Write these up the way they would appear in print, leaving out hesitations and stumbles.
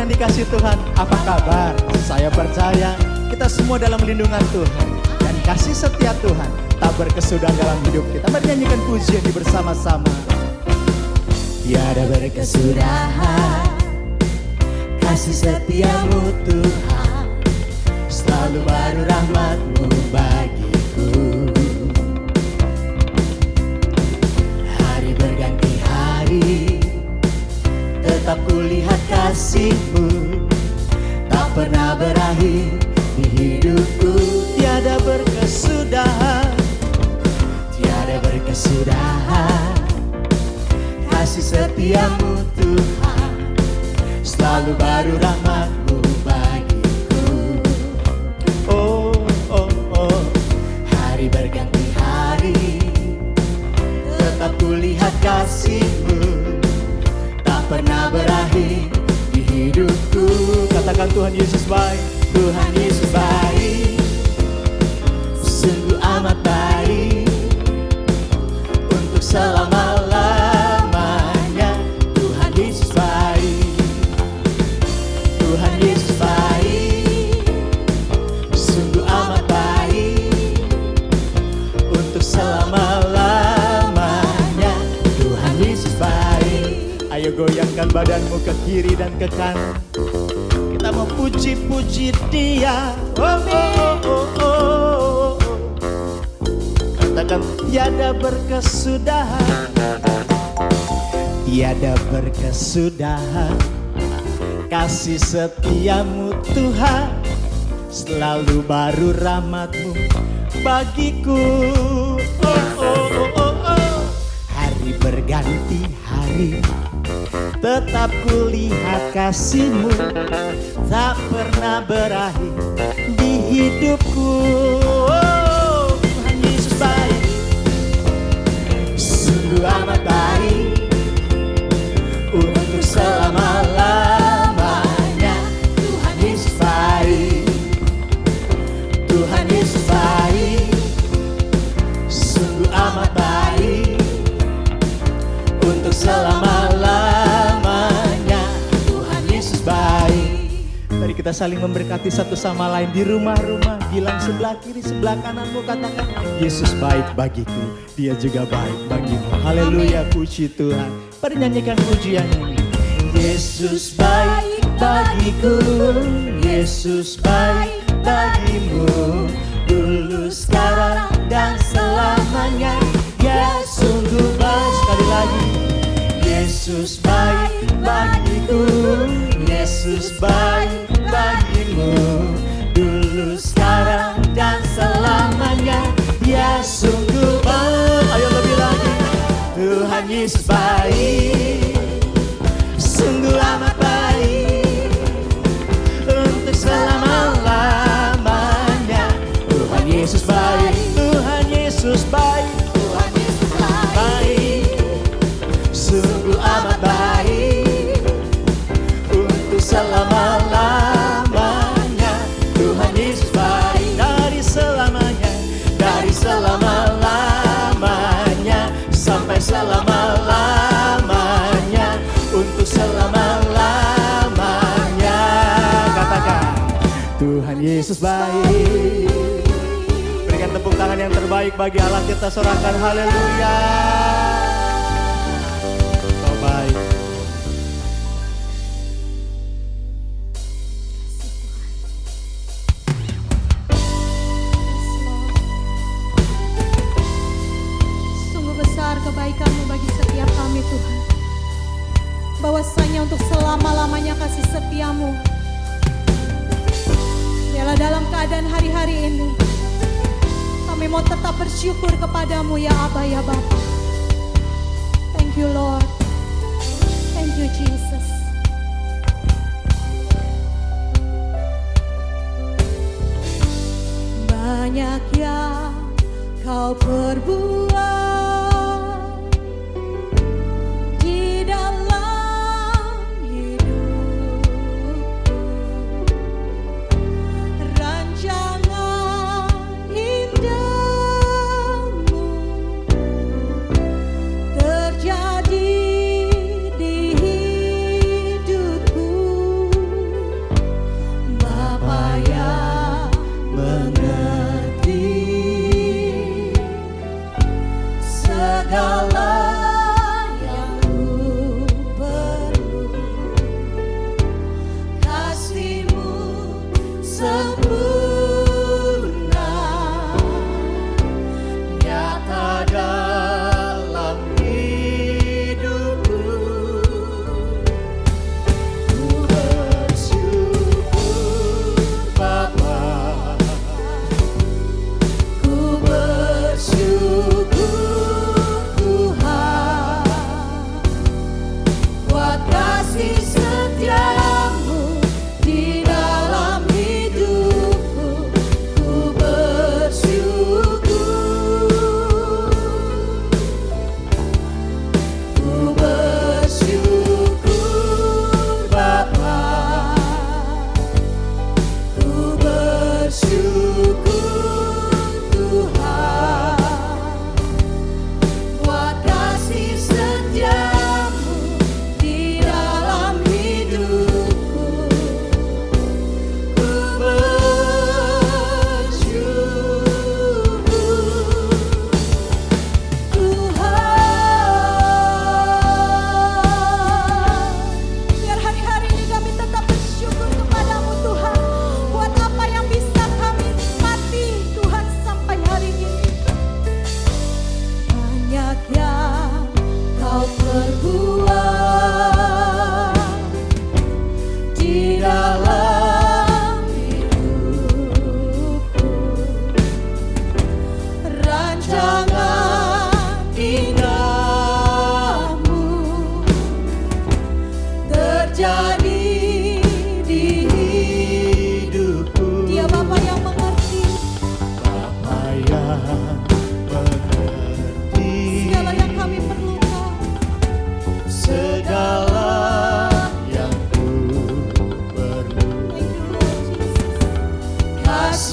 yang dikasih Tuhan, apa kabar? Saya percaya kita semua dalam lindungan Tuhan, dan kasih setia Tuhan tak berkesudahan dalam hidup kita. Mari nyanyikan pujian ini bersama-sama. Tiada berkesudahan kasih setiamu Tuhan, selalu baru rahmat-Mu bagiku. Hari berganti hari, tetap kulihat kasih-Mu, tak pernah berakhir di hidupku. Tiada berkesudahan, tiada berkesudahan kasih setiamu Tuhan, selalu baru rahmat-Mu bagiku. Oh, oh, oh, hari berganti hari, tetap kulihat kasih-Mu, tak pernah berakhir di hidupku. Katakan Tuhan Yesus baik, Tuhan Yesus baik, sungguh amat baik, untuk selama-lamanya. Tuhan Yesus baik, Tuhan Yesus baik, sungguh amat baik, untuk selama-lamanya. Tuhan Yesus baik. Ayo goyangkan badanmu ke kiri dan ke kanan, kita mau puji-puji Dia. Oh, oh, oh, oh, oh. Katakan tiada berkesudahan, tiada berkesudahan kasih setiamu Tuhan, selalu baru rahmat-Mu bagiku. Oh, oh, oh, oh, oh. Hari berganti hari, tetap kulihat kasih-Mu, tak pernah berakhir di hidupku. Oh, Tuhan Yesus baik, sungguh amat baik, untuk selama-lamanya. Tuhan Yesus baik, Tuhan Yesus baik, sungguh amat baik, untuk selama-lamanya. Tuhan Yesus baik. Mari kita saling memberkati satu sama lain di rumah-rumah. Bilang sebelah kiri, sebelah kananmu, katakan Yesus baik bagiku, Dia juga baik bagimu. Haleluya, puji Tuhan. Mari nyanyikan pujian ini. Yesus baik bagiku, Yesus baik bagimu, dulu, sekarang, dan selamanya. Ya sungguh baik. Sekali lagi, Yesus baik bagiku, Yesus baik bagimu, dulu, sekarang, dan selamanya. Ya sungguh baik. Ayo lebih lagi. Tuhan Yesus baik, sungguh amat baik, untuk selama-lamanya. Tuhan Yesus baik, Tuhan Yesus baik, Tuhan Yesus baik, sungguh amat baik, untuk selama-lamanya. Tuhan Yesus baik, dari selamanya, dari selama-lamanya sampai selama-lamanya, untuk selama-lamanya. Katakan Tuhan Yesus baik. Berikan tepuk tangan yang terbaik bagi Allah, kita sorakan haleluya. Kau baik. Sungguh besar kebaikan-Mu bagi setiap kami Tuhan. Bahwasanya untuk selama-lamanya kasih setia-Mu. Biarlah dalam keadaan hari-hari ini kami mau tetap bersyukur kepadamu ya Aba ya Bapa. Thank you Lord. Thank you Jesus. Banyak yang Kau perbuat di dalam hidupku. Rancangan indah-Mu terjadi di hidupku.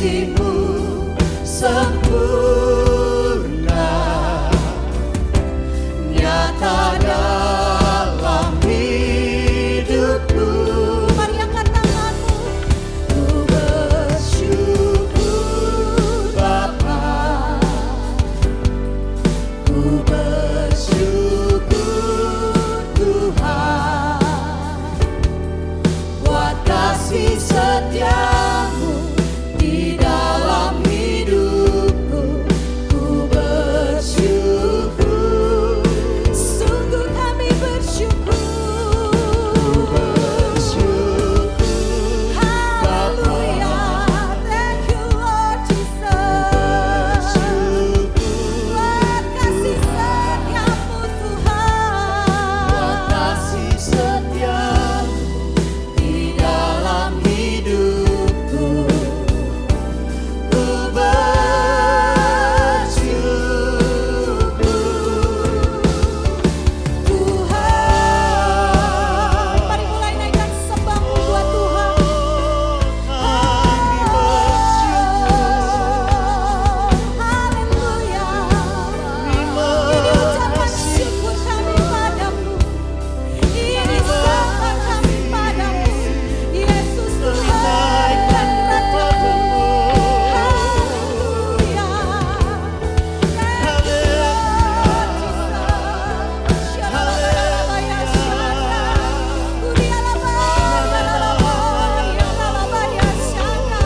kasih-Mu sempurna, nyata dalam hidupku. Mari angkat tanganmu. Ku bersyukur Bapa, ku bersyukur Tuhan, buat kasih setia-Mu di dalam hidupku. Ku bersyukur, Sungguh kami bersyukur. ku bersyukur Haleluya. Thank you Lord Jesus. Buat kasih setia-Mu Tuhan. buat kasih setia-Mu di dalam hidupku. Ku bersyukur Tuhan. Mari mulai naikkan sembahmu buat Tuhan. kami bersyukur, Haleluya. kami Ini ucapan syukur kami padamu. Ini sembah kami padamu. Yesus Tuhan. naikkan namamu. Haleluya. Thank you Lord Jesus. Shalabaya shaka. Urialabaya shaka.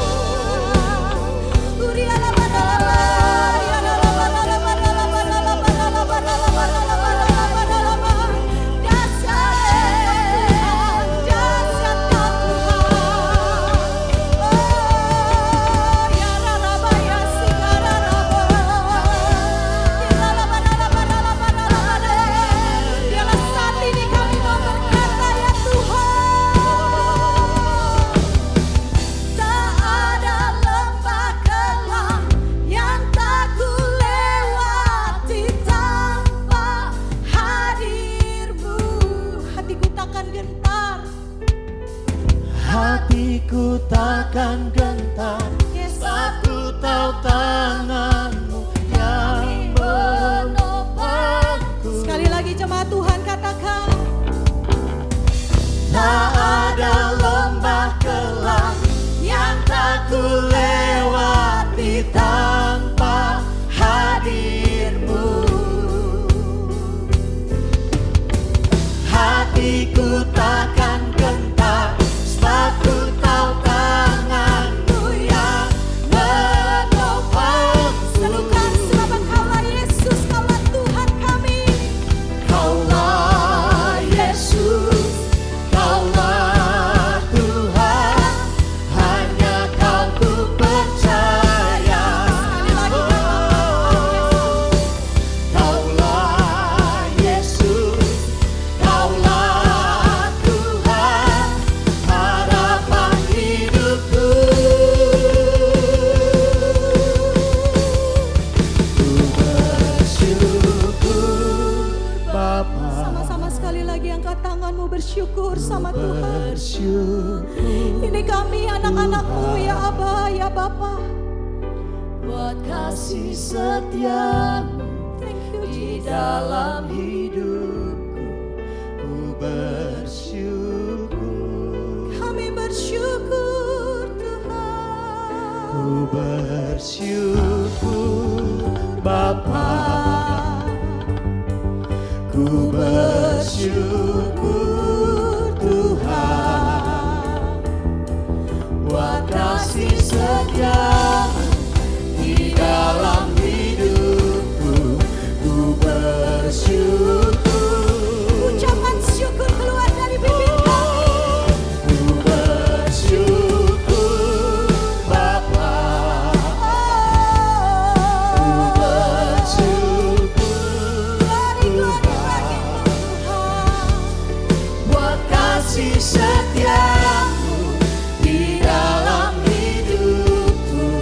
Biarlah saat ini kami mau berkata ya Tuhan, tak ada lembah kelam yang tak kulewati tanpa hadir-Mu. Hatiku takkan gentar, Hatiku takkan gentar, Yesus. aku tahu tangan-Mu yang menopangku. Sekali lagi jemaat Tuhan katakan, Tak ada lembah kelam yang tak kulewati tanpa hadir-Mu. Hatiku takkan gentar, sebab ku tahu tangan-Mu yang menopangku. serukan sebab Engkaulah Yesus, Kaulah Tuhan kami. Kaulah Yesus, Kaulah Tuhan, hanya Kau ku percaya. Sekali lagi Kaulah Yesus, Kaulah Tuhan, harapan hidupku. Ku bersyukur Bapa, sama-sama sekali lagi angkat tanganmu bersyukur sama Tuhan. bersyukur Ini kami anak-anak-Mu ya Aba, ya Bapa. buat kasih setia-Mu Thank you di Jesus. dalam hidupku. Ku bersyukur, Kami bersyukur Tuhan. ku bersyukur Bapa, ku bersyukur Tuhan, buat kasih setia-Mu di dalam hidupku. Ku bersyukur, Ucapan syukur keluar dari bibir kami. ku bersyukur Bapa, ku bersyukur Glory, glory bagimu Tuhan. buat kasih setia-Mu di dalam hidupku.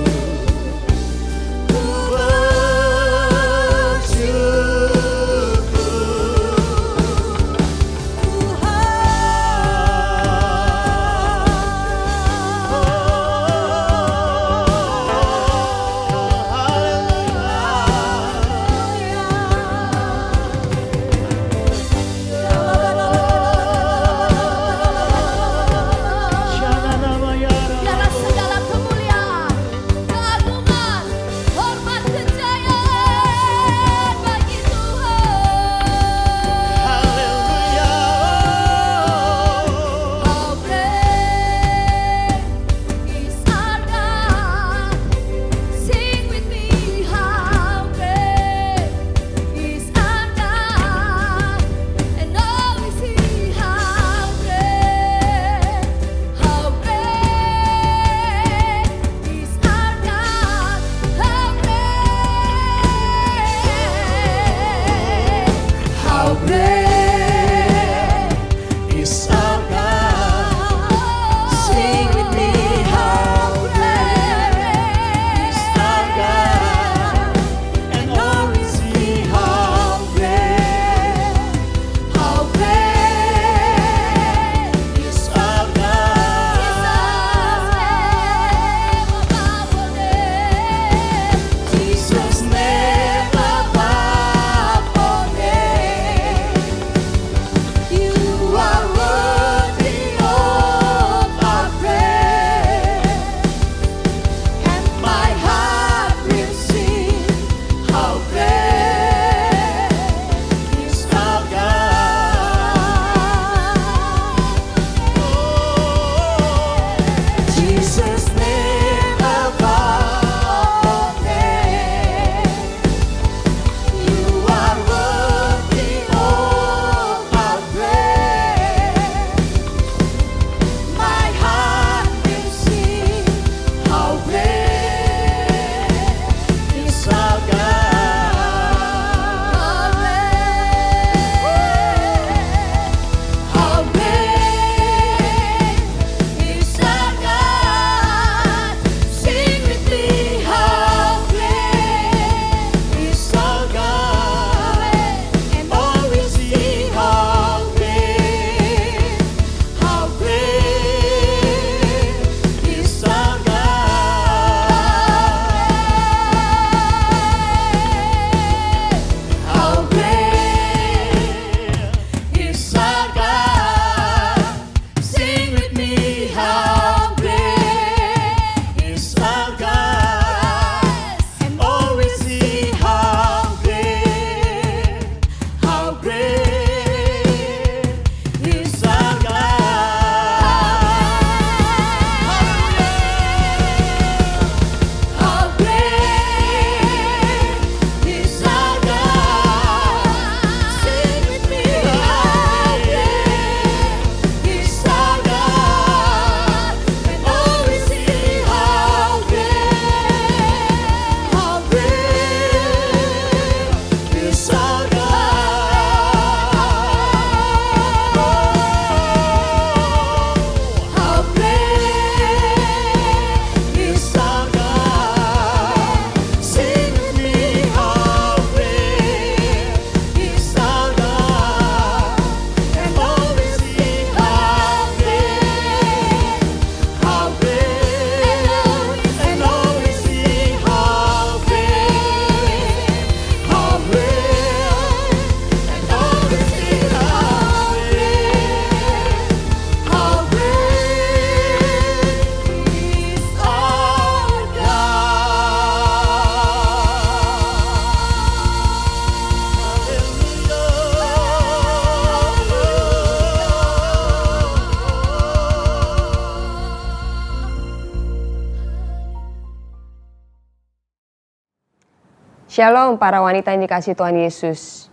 Shalom para wanita yang dikasihi Tuhan Yesus.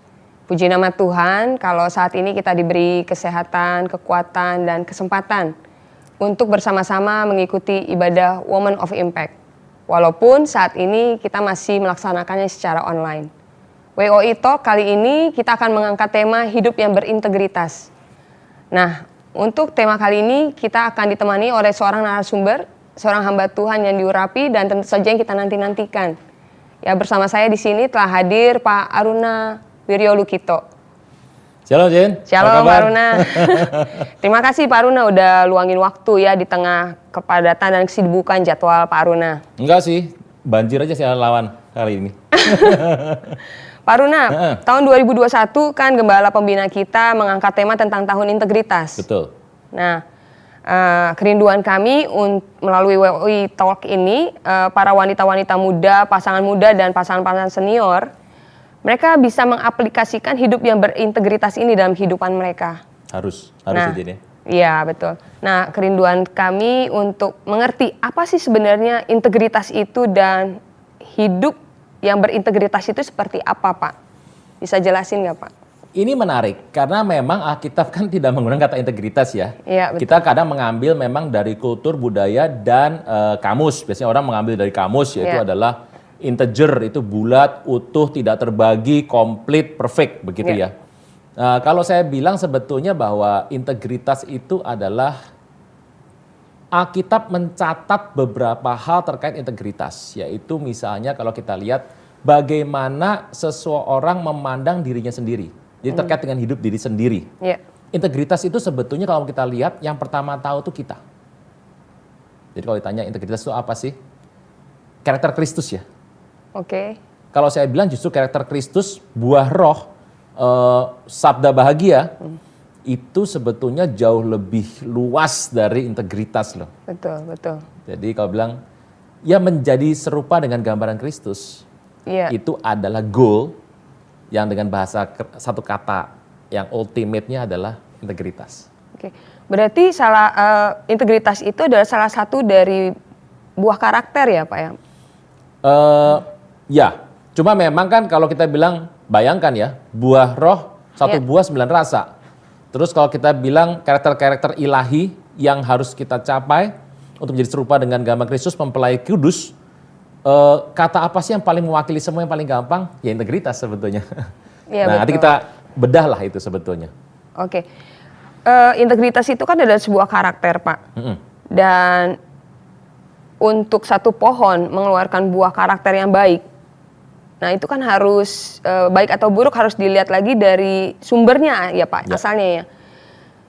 Puji nama Tuhan kalau saat ini kita diberi kesehatan, kekuatan, dan kesempatan untuk bersama-sama mengikuti ibadah Women of Impact. Walaupun saat ini kita masih melaksanakannya secara online. WOI Talk kali ini kita akan mengangkat tema hidup yang berintegritas. Nah, untuk tema kali ini kita akan ditemani oleh seorang narasumber, seorang hamba Tuhan yang diurapi dan tentu saja yang kita nanti-nantikan. Ya, bersama saya di sini telah hadir Pak Aruna Wiryolukito. Shalom Jen. Shalom Pak Aruna. Terima kasih Pak Aruna udah luangin waktu ya di tengah kepadatan dan kesibukan jadwal Pak Aruna. Enggak sih, banjir aja saya lawan kali ini. Pak Aruna, tahun 2021 kan Gembala Pembina kita mengangkat tema tentang tahun integritas. Betul. Nah, kerinduan kami melalui WOI Talk ini, para wanita-wanita muda, pasangan muda dan pasangan-pasangan senior, mereka bisa mengaplikasikan hidup yang berintegritas ini dalam kehidupan mereka. Harus Nah, jadi ya. iya betul. Nah, kerinduan kami untuk mengerti apa sih sebenarnya integritas itu dan hidup yang berintegritas itu seperti apa, Pak? Bisa jelasin nggak, Pak? Ini menarik karena memang Alkitab kan tidak menggunakan kata integritas ya. Iya, betul. Kita kadang mengambil memang dari kultur, budaya dan kamus. Biasanya orang mengambil dari kamus yaitu adalah integer, itu bulat, utuh, tidak terbagi, komplit, perfect begitu ya. Kalau saya bilang sebetulnya bahwa integritas itu adalah Alkitab mencatat beberapa hal terkait integritas, yaitu misalnya kalau kita lihat bagaimana seseorang memandang dirinya sendiri. Jadi terkait dengan hidup diri sendiri. Iya. Integritas itu sebetulnya kalau kita lihat yang pertama tahu tuh kita. Jadi kalau ditanya integritas itu apa sih? Karakter Kristus ya. Oke. Kalau saya bilang justru karakter Kristus, buah roh, sabda bahagia, itu sebetulnya jauh lebih luas dari integritas loh. Betul, betul. Jadi kalau bilang, ya menjadi serupa dengan gambaran Kristus. Iya. Itu adalah goal yang dengan bahasa satu kata yang ultimate-nya adalah integritas. Oke. Berarti integritas itu adalah salah satu dari buah karakter ya, Pak ya? Ya, cuma memang kan kalau kita bilang, bayangkan ya, buah roh, satu buah 9 rasa. Terus kalau kita bilang karakter-karakter ilahi yang harus kita capai untuk menjadi serupa dengan gambar Kristus, mempelai kudus, kata apa sih yang paling mewakili semua yang paling gampang? Ya integritas sebetulnya. Ya, nah, betul. nanti kita bedah lah itu sebetulnya. Oke. Integritas itu kan adalah sebuah karakter, Pak. Dan untuk satu pohon mengeluarkan buah karakter yang baik, nah itu kan harus baik atau buruk harus dilihat lagi dari sumbernya ya Pak, asalnya ya.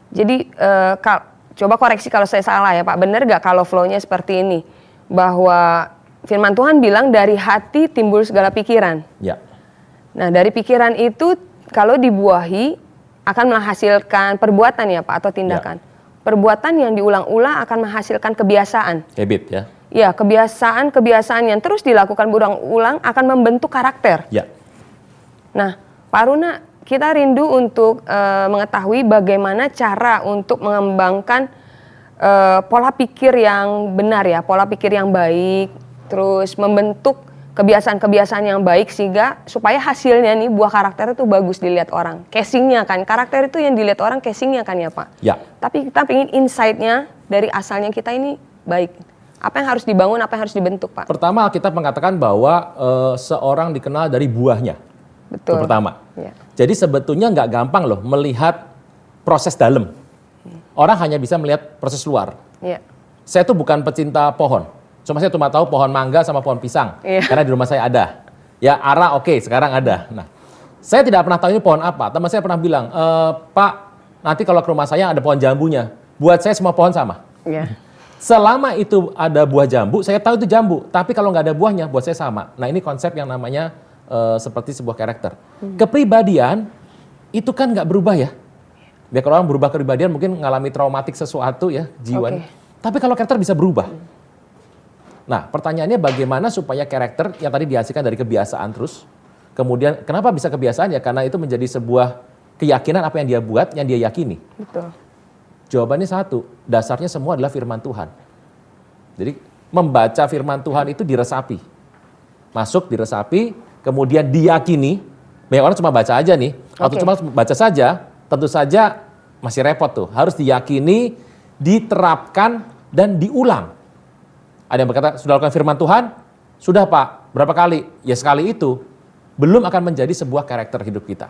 Jadi coba koreksi kalau saya salah ya Pak, benar gak kalau flow-nya seperti ini? Bahwa firman Tuhan bilang dari hati timbul segala pikiran. Ya. Nah dari pikiran itu kalau dibuahi akan menghasilkan perbuatan ya Pak atau tindakan. Perbuatan yang diulang-ulang akan menghasilkan kebiasaan. Habit ya. Ya, kebiasaan-kebiasaan yang terus dilakukan berulang-ulang akan membentuk karakter. Ya. Nah, Pak Aruna, kita rindu untuk mengetahui bagaimana cara untuk mengembangkan pola pikir yang benar ya, pola pikir yang baik, terus membentuk kebiasaan-kebiasaan yang baik sehingga supaya hasilnya nih buah karakter itu bagus dilihat orang. Casingnya kan, karakter itu yang dilihat orang casingnya kan ya Pak. Ya. Tapi kita ingin insight-nya dari asalnya kita ini baik. Apa yang harus dibangun, apa yang harus dibentuk, Pak? Pertama Alkitab mengatakan bahwa seorang dikenal dari buahnya. Betul. Itu pertama. Ya. Jadi sebetulnya nggak gampang loh melihat proses dalam. Orang hanya bisa melihat proses luar. Ya. Saya tuh bukan pecinta pohon. Saya cuma tahu pohon mangga sama pohon pisang. Iya. Karena di rumah saya ada. Ya ara oke, sekarang ada. Nah, saya tidak pernah tahu ini pohon apa. Teman saya pernah bilang, Pak, nanti kalau ke rumah saya ada pohon jambunya. Buat saya semua pohon sama. Ya. Selama itu ada buah jambu, saya tahu itu jambu. Tapi kalau nggak ada buahnya, buat saya sama. Nah ini konsep yang namanya seperti sebuah karakter. Kepribadian itu kan nggak berubah ya. Biar kalau orang berubah kepribadian mungkin mengalami traumatik sesuatu ya, jiwanya. Tapi kalau karakter bisa berubah. Nah pertanyaannya bagaimana supaya karakter yang tadi dihasilkan dari kebiasaan terus. Kemudian kenapa bisa kebiasaan ya? Karena itu menjadi sebuah keyakinan apa yang dia buat, yang dia yakini. Betul. Jawabannya satu, dasarnya semua adalah firman Tuhan. Jadi membaca firman Tuhan itu diresapi. Masuk diresapi, kemudian diyakini, banyak orang cuma baca aja nih, atau Oke. cuma baca saja, tentu saja masih repot tuh. Harus diyakini, diterapkan, dan diulang. Ada yang berkata, sudah lakukan firman Tuhan? Sudah Pak, berapa kali? Ya sekali itu, belum akan menjadi sebuah karakter hidup kita.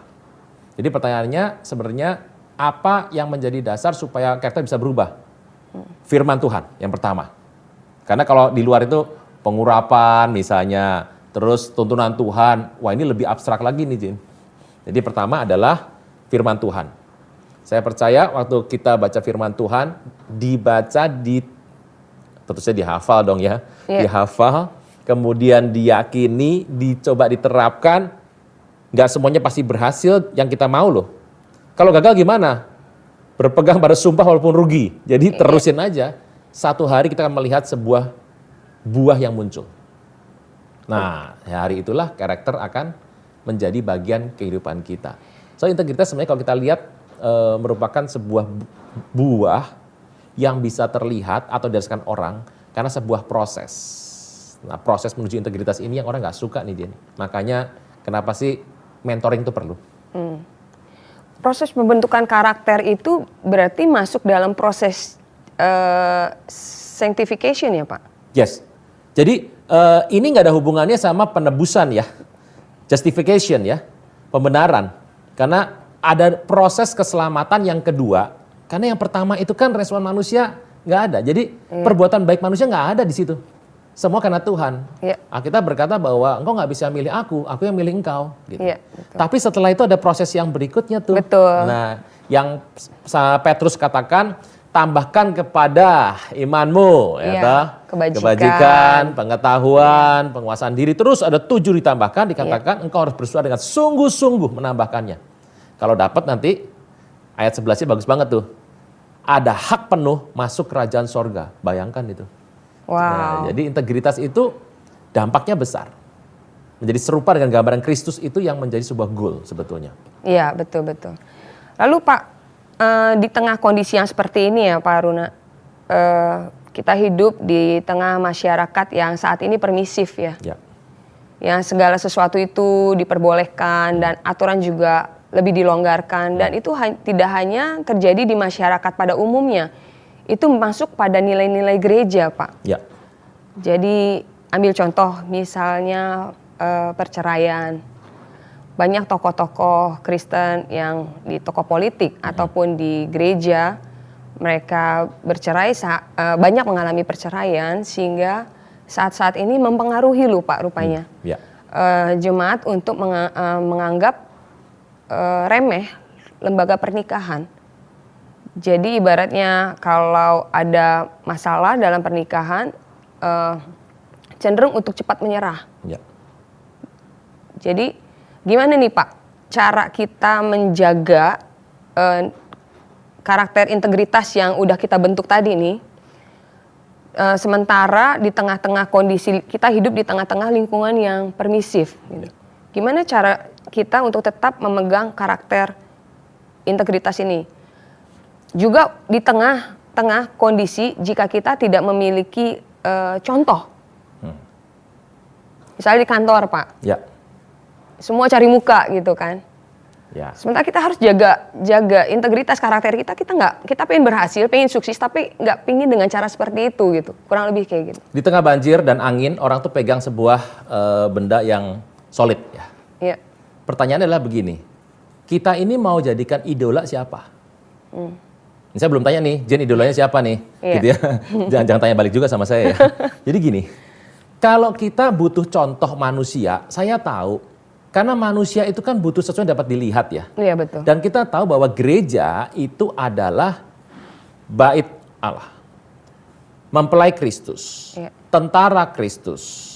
Jadi pertanyaannya sebenarnya apa yang menjadi dasar supaya karakter bisa berubah? Firman Tuhan yang pertama. Karena kalau di luar itu pengurapan misalnya, terus tuntunan Tuhan, wah ini lebih abstrak lagi nih Jin. Jadi pertama adalah firman Tuhan. Saya percaya waktu kita baca firman Tuhan, dibaca, tentu saja dihafal dong ya, dihafal, kemudian diyakini, dicoba diterapkan, nggak semuanya pasti berhasil yang kita mau loh. Kalau gagal gimana? Berpegang pada sumpah walaupun rugi. Jadi terusin aja. Satu hari kita akan melihat sebuah buah yang muncul. Nah, hari itulah karakter akan menjadi bagian kehidupan kita. So integritas sebenarnya kalau kita lihat merupakan sebuah buah yang bisa terlihat atau dirasakan orang karena sebuah proses. Nah, proses menuju integritas ini yang orang nggak suka nih Jen. Makanya kenapa sih mentoring itu perlu? Proses pembentukan karakter itu berarti masuk dalam proses sanctification ya Pak? Yes. Jadi ini nggak ada hubungannya sama penebusan ya, justification ya, pembenaran. Karena ada proses keselamatan yang kedua. Karena yang pertama itu kan respon manusia nggak ada. Jadi perbuatan baik manusia nggak ada di situ. Semua karena Tuhan. Iya. Alkitab berkata bahwa engkau nggak bisa milih aku yang milih engkau. Gitu. Iya, betul. Tapi setelah itu ada proses yang berikutnya tuh. Betul. Nah, yang Petrus katakan, tambahkan kepada imanmu, Iya, ya toh? Kebajikan, pengetahuan, penguasaan diri. Terus ada 7 ditambahkan, dikatakan engkau harus berusaha dengan sungguh-sungguh menambahkannya. Kalau dapat nanti ayat 11-nya bagus banget tuh. Ada hak penuh masuk kerajaan sorga. Bayangkan itu. Wow. Nah, jadi integritas itu dampaknya besar. Menjadi serupa dengan gambaran Kristus itu yang menjadi sebuah goal sebetulnya. Iya, betul-betul. Lalu Pak, di tengah kondisi yang seperti ini ya Pak Aruna, kita hidup di tengah masyarakat yang saat ini permisif ya. Ya. Yang segala sesuatu itu diperbolehkan dan aturan juga lebih dilonggarkan. Dan itu tidak hanya terjadi di masyarakat pada umumnya. Itu masuk pada nilai-nilai gereja Pak. Ya. Jadi ambil contoh misalnya perceraian. Banyak tokoh-tokoh Kristen yang di tokoh politik ataupun di gereja mereka bercerai, banyak mengalami perceraian sehingga saat-saat ini mempengaruhi loh Pak rupanya. Ya. Jemaat untuk menganggap remeh lembaga pernikahan. Jadi ibaratnya kalau ada masalah dalam pernikahan cenderung untuk cepat menyerah. Ya. Jadi gimana nih Pak cara kita menjaga karakter integritas yang udah kita bentuk tadi nih, sementara di tengah-tengah kondisi kita hidup di tengah-tengah lingkungan yang permisif. Gitu. Gimana cara kita untuk tetap memegang karakter integritas ini? Juga di tengah-tengah kondisi jika kita tidak memiliki contoh. Misalnya di kantor Pak. Ya. Semua cari muka gitu kan. Ya. Sementara kita harus jaga integritas karakter kita. Kita pengen berhasil, pengen sukses, tapi nggak pengen dengan cara seperti itu gitu. Kurang lebih kayak gitu. Di tengah banjir dan angin, orang tuh pegang sebuah benda yang solid ya. Iya. Pertanyaannya adalah begini, kita ini mau jadikan idola siapa? Ini saya belum tanya nih, Jen idolanya siapa nih? Iya. Gitu ya. jangan tanya balik juga sama saya ya. Jadi gini, kalau kita butuh contoh manusia, saya tahu karena manusia itu kan butuh sesuatu yang dapat dilihat ya. Iya betul. Dan kita tahu bahwa gereja itu adalah bait Allah. Mempelai Kristus, Iya. tentara Kristus,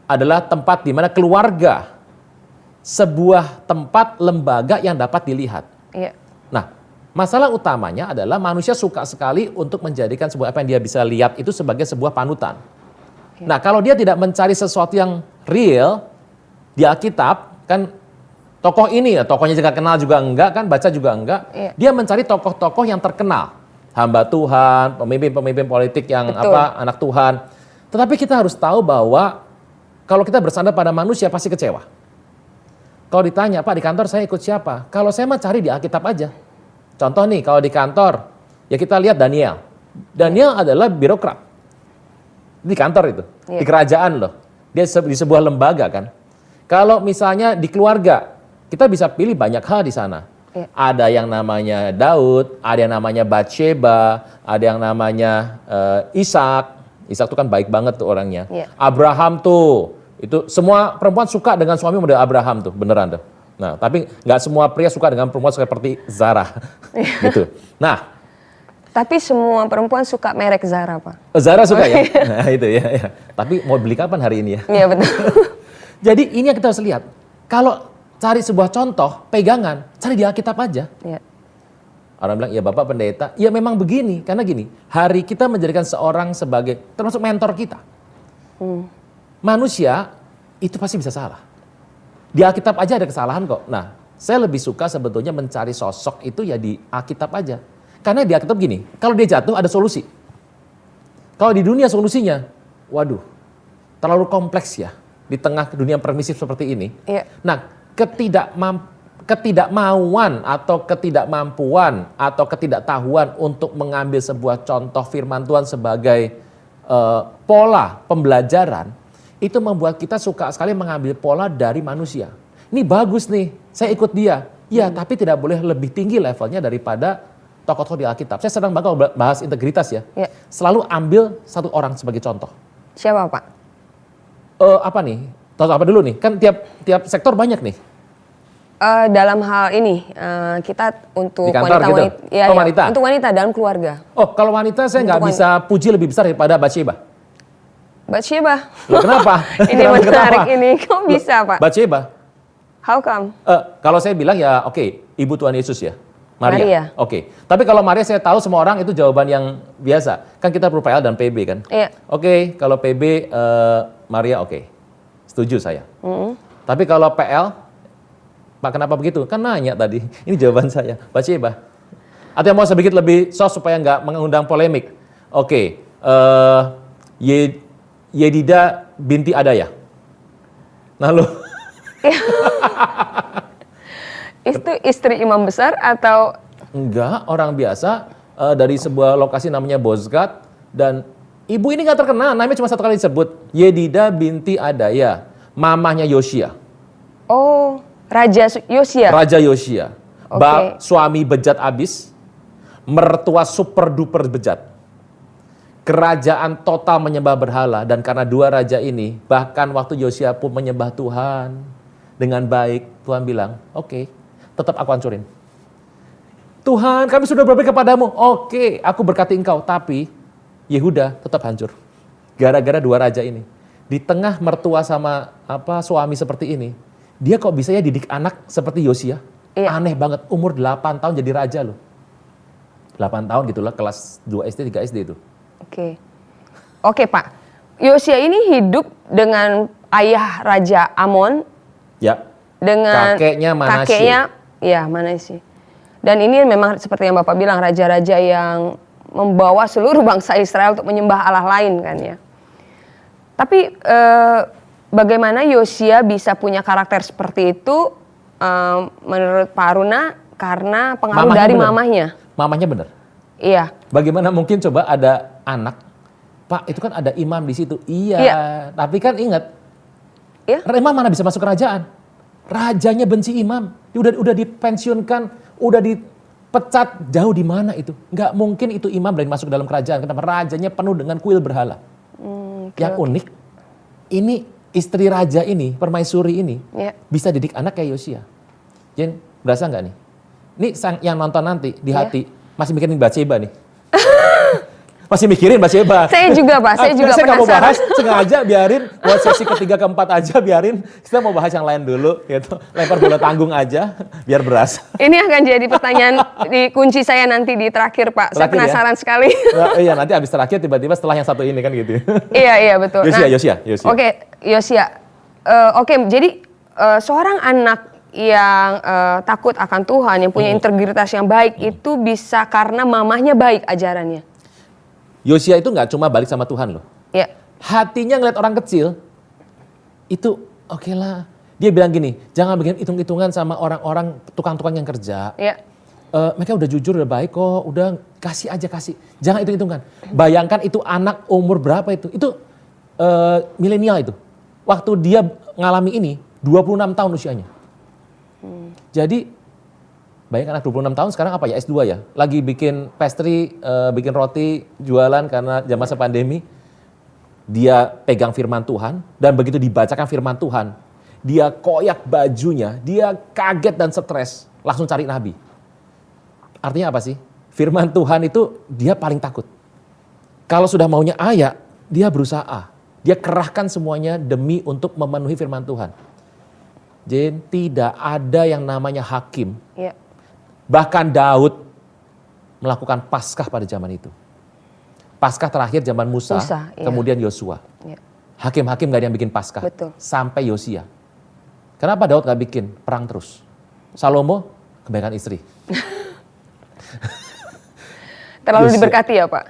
adalah tempat di mana keluarga, sebuah tempat lembaga yang dapat dilihat. Iya. Nah, masalah utamanya adalah manusia suka sekali untuk menjadikan sebuah apa yang dia bisa lihat itu sebagai sebuah panutan. Nah, kalau dia tidak mencari sesuatu yang real di Alkitab, kan tokoh ini ya, tokohnya juga kenal juga enggak kan, baca juga enggak. Iya. Dia mencari tokoh-tokoh yang terkenal, hamba Tuhan, pemimpin-pemimpin politik yang Betul. anak Tuhan. Tetapi kita harus tahu bahwa kalau kita bersandar pada manusia pasti kecewa. Kalau ditanya, Pak di kantor saya ikut siapa? Kalau saya mah cari di Alkitab aja. Contoh nih, kalau di kantor, ya kita lihat Daniel. Daniel adalah birokrat. Di kantor itu, di kerajaan loh. Dia di sebuah lembaga kan. Kalau misalnya di keluarga, kita bisa pilih banyak hal di sana. Ada yang namanya Daud, ada yang namanya Batsheba, ada yang namanya Ishak. Ishak tuh kan baik banget tuh orangnya. Abraham tuh, itu semua perempuan suka dengan suami model Abraham tuh, beneran tuh. Nah, tapi nggak semua pria suka dengan perempuan seperti Zara, gitu. Nah, tapi semua perempuan suka merek Zara, Pak. Zara suka ya? Nah, itu ya. Tapi mau beli kapan hari ini ya? Iya, betul. Jadi ini yang kita harus lihat. Kalau cari sebuah contoh, pegangan, cari di Alkitab aja. Iya. Orang bilang, ya Bapak pendeta, ya memang begini. Karena gini, hari kita menjadikan seorang sebagai, termasuk mentor kita. Manusia, itu pasti bisa salah. Di Alkitab aja ada kesalahan kok. Nah, saya lebih suka sebetulnya mencari sosok itu ya di Alkitab aja. Karena di Alkitab gini, kalau dia jatuh ada solusi. Kalau di dunia solusinya, waduh, terlalu kompleks ya. Di tengah dunia permisif seperti ini. Iya. Nah, ketidakmauan atau ketidakmampuan atau ketidaktahuan untuk mengambil sebuah contoh firman Tuhan sebagai pola pembelajaran, itu membuat kita suka sekali mengambil pola dari manusia. Ini bagus nih, saya ikut dia. Ya, tapi tidak boleh lebih tinggi levelnya daripada tokoh-tokoh di Alkitab. Saya sedang bahas integritas ya. Selalu ambil satu orang sebagai contoh. Siapa, Pak? Apa nih? Contoh apa dulu nih? Kan tiap sektor banyak nih. Dalam hal ini kita untuk di kantor wanita, gitu? ya, wanita? Untuk wanita dalam keluarga. Oh, kalau wanita saya nggak bisa puji lebih besar daripada Batsheba. Batsheba. Loh, kenapa? Ini menarik ini. Kok bisa, Pak? Batsheba. How come? Kalau saya bilang ya oke, Ibu Tuhan Yesus ya. Maria. Oke. Tapi kalau Maria saya tahu semua orang itu jawaban yang biasa. Kan kita perlu PL dan PB kan? Iya. Oke, kalau PB Maria oke. Setuju saya. Tapi kalau PL, Pak kenapa begitu? Kan nanya tadi. Ini jawaban saya. Batsheba. Atau yang mau sedikit lebih soft supaya nggak mengundang polemik. Oke. Yedida binti Adaya. Nah lu. Itu istri imam besar atau? Enggak, orang biasa dari sebuah lokasi namanya Bozgat. Dan ibu ini nggak terkenal, namanya cuma satu kali disebut. Yedida binti Adaya, mamahnya Yosia. Oh, Raja Yosia. Raja Yosia. Okay. Suami bejat abis, mertua super duper bejat. Kerajaan total menyembah berhala, dan karena dua raja ini, bahkan waktu Yosia pun menyembah Tuhan dengan baik, Tuhan bilang, oke, tetap aku hancurin. Tuhan, kami sudah berbakti kepadamu. Oke, aku berkati engkau, tapi Yehuda tetap hancur. Gara-gara dua raja ini. Di tengah mertua sama suami seperti ini, dia kok bisa ya didik anak seperti Yosia? Iya. Aneh banget, umur 8 tahun jadi raja loh. 8 tahun gitulah, kelas 2 SD, 3 SD itu. Oke Pak, Yosia ini hidup dengan ayah Raja Amon. Ya. Dengan kakeknya Manasye. Manasye. Dan ini memang seperti yang Bapak bilang, raja-raja yang membawa seluruh bangsa Israel untuk menyembah Allah lain kan ya. Tapi bagaimana Yosia bisa punya karakter seperti itu menurut Pak Aruna? Karena pengaruh dari mamahnya. Mamahnya benar. Iya. Bagaimana mungkin coba ada anak, Pak itu kan ada imam di situ. Iya. Tapi kan ingat, imam mana bisa masuk kerajaan? Rajanya benci imam, udah dipensiunkan, udah dipecat, jauh di mana itu? Nggak mungkin itu imam dan masuk dalam kerajaan. Kenapa? Rajanya penuh dengan kuil berhala. Yang unik, ini istri raja ini, permaisuri ini, bisa didik anak kayak Yosia. Jen, berasa nggak nih? Ini yang nonton nanti di hati masih mikirin Batsheba nih. Masih mikirin Batsheba. Saya juga Pak, saya juga saya nggak mau penasaran. bahas, sengaja biarin buat sesi ketiga keempat aja biarin. Kita mau bahas yang lain dulu, gitu. Lempar bola tanggung aja, biar berasa. Ini akan jadi pertanyaan di kunci saya nanti di terakhir Pak. Saya penasaran sekali. Iya nanti abis terakhir tiba-tiba setelah yang satu ini kan gitu. Iya betul. Yosia. Oke, Yosia. Jadi seorang anak yang takut akan Tuhan, yang punya integritas yang baik itu bisa karena mamahnya baik ajarannya. Yosia itu nggak cuma balik sama Tuhan loh. Iya. Hatinya ngeliat orang kecil, itu oke lah. Dia bilang gini, jangan bikin hitung-hitungan sama orang-orang tukang-tukang yang kerja. Iya. Mereka udah jujur, udah baik kok, udah kasih aja kasih. Jangan hitung-hitungan. Bayangkan itu anak umur berapa itu? Itu milenial itu. Waktu dia ngalami ini, 26 tahun usianya. Jadi bayangkan anak 26 tahun sekarang apa ya, S2 ya. Lagi bikin pastry, bikin roti, jualan karena zaman masa pandemi. Dia pegang firman Tuhan dan begitu dibacakan firman Tuhan, dia koyak bajunya, dia kaget dan stres, langsung cari nabi. Artinya apa sih? Firman Tuhan itu dia paling takut. Kalau sudah maunya A ya, dia berusaha A. Dia kerahkan semuanya demi untuk memenuhi firman Tuhan. Jadi tidak ada yang namanya hakim. Iya. Bahkan Daud melakukan Paskah pada zaman itu. Paskah terakhir zaman Musa, Iya. kemudian Yosua. Iya. Hakim-hakim gak ada yang bikin Paskah. Betul. Sampai Yosia. Kenapa Daud gak bikin? Perang terus. Salomo, kebaikan istri. Terlalu Yosua. diberkati ya Pak?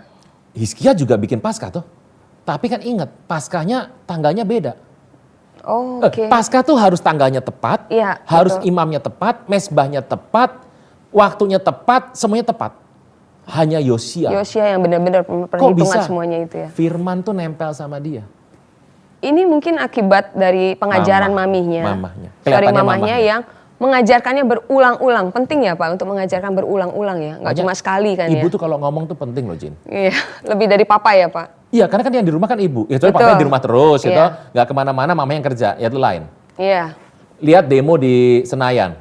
Hizkia juga bikin Paskah tuh. Tapi kan ingat, Paskahnya tangganya beda. Oh, oke. Paskah tuh harus tangganya tepat, Iya, harus betul. imamnya tepat, mesbahnya tepat, waktunya tepat, semuanya tepat. Hanya Yosia. Yosia yang benar-benar perhitungan semuanya itu ya. Firman tuh nempel sama dia. Ini mungkin akibat dari pengajaran mamihnya. Mamahnya. Dari Kelihatannya mamahnya yang mengajarkannya berulang-ulang. Penting ya Pak untuk mengajarkan berulang-ulang ya. Nggak Makanya cuma sekali kan Ibu ya. tuh kalau ngomong tuh penting loh, Jin. Iya, lebih dari papa ya Pak. Iya, karena kan yang di rumah kan ibu. Ya, Betul. papanya di rumah terus, gitu. Iya. Nggak kemana-mana, mama yang kerja. Ya itu lain. Iya. Lihat demo di Senayan.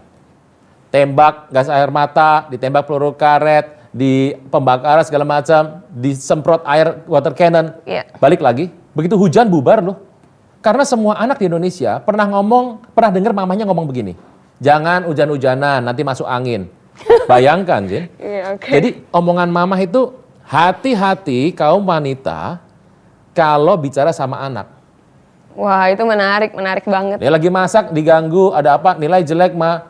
Tembak gas air mata, ditembak peluru karet, di pembakaran segala macam, disemprot air water cannon. Iya. Balik lagi, begitu hujan bubar loh. Karena semua anak di Indonesia pernah dengar mamanya ngomong begini. Jangan hujan-hujanan, nanti masuk angin. Bayangkan, Jin. Iya, oke. Jadi omongan mamah itu hati-hati kaum wanita kalau bicara sama anak. Wah, itu menarik banget. Dia lagi masak, diganggu, ada apa, nilai jelek mah.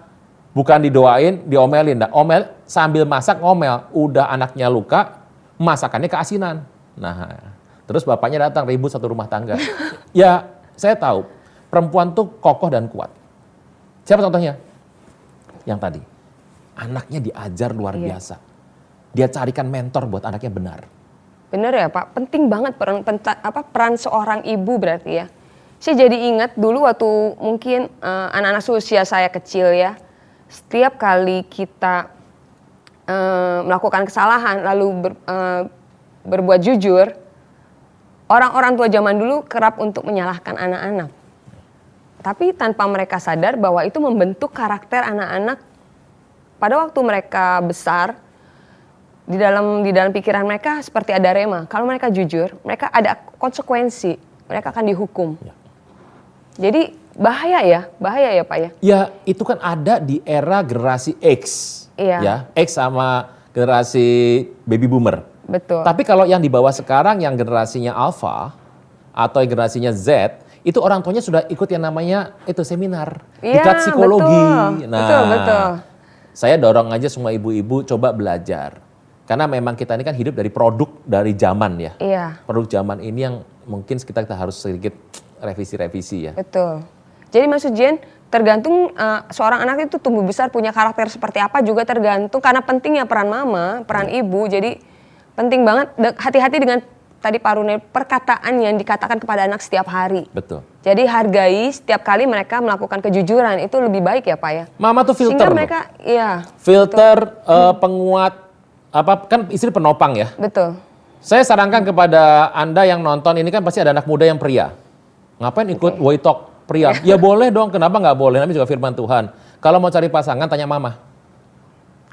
Bukan didoain, diomelin. Omel sambil masak ngomel, udah anaknya luka, masakannya keasinan. Nah, terus bapaknya datang ribut satu rumah tangga. Ya, saya tahu perempuan tuh kokoh dan kuat. Siapa contohnya? Yang tadi. Anaknya diajar luar Iya. biasa. Dia carikan mentor buat anaknya benar. Bener ya Pak, penting banget peran seorang ibu berarti ya. Saya jadi ingat dulu waktu mungkin anak-anak seusia saya kecil ya. Setiap kali kita melakukan kesalahan lalu berbuat jujur, orang-orang tua zaman dulu kerap untuk menyalahkan anak-anak. Tapi tanpa mereka sadar bahwa itu membentuk karakter anak-anak pada waktu mereka besar. Di dalam pikiran mereka seperti ada rema. Kalau mereka jujur, mereka ada konsekuensi. Mereka akan dihukum. Ya. Jadi bahaya ya Pak ya. Ya itu kan ada di era generasi X. Iya. Ya, X sama generasi baby boomer. Betul. Tapi kalau yang di bawah sekarang yang generasinya Alpha atau yang generasinya Z, itu orang tuanya sudah ikut yang namanya itu seminar, Iya, diklat psikologi. betul. Betul. Saya dorong aja semua ibu-ibu coba belajar. Karena memang kita ini kan hidup dari produk dari zaman ya. Iya. Produk zaman ini yang mungkin kita harus sedikit revisi-revisi ya. Betul. Jadi Mas Jen, tergantung seorang anak itu tumbuh besar punya karakter seperti apa juga tergantung karena pentingnya peran mama, peran ibu. Jadi penting banget hati-hati dengan tadi Pak Rune perkataan yang dikatakan kepada anak setiap hari. Betul. Jadi hargai setiap kali mereka melakukan kejujuran itu lebih baik ya Pak ya. Mama tuh filter Sehingga loh. mereka, iya. Filter, penguat, kan istri penopang ya. Betul. Saya sarankan kepada Anda yang nonton ini kan pasti ada anak muda yang pria. Ngapain ikut Way Talk pria? Ya boleh dong, kenapa nggak boleh? Namanya juga firman Tuhan. Kalau mau cari pasangan tanya mama.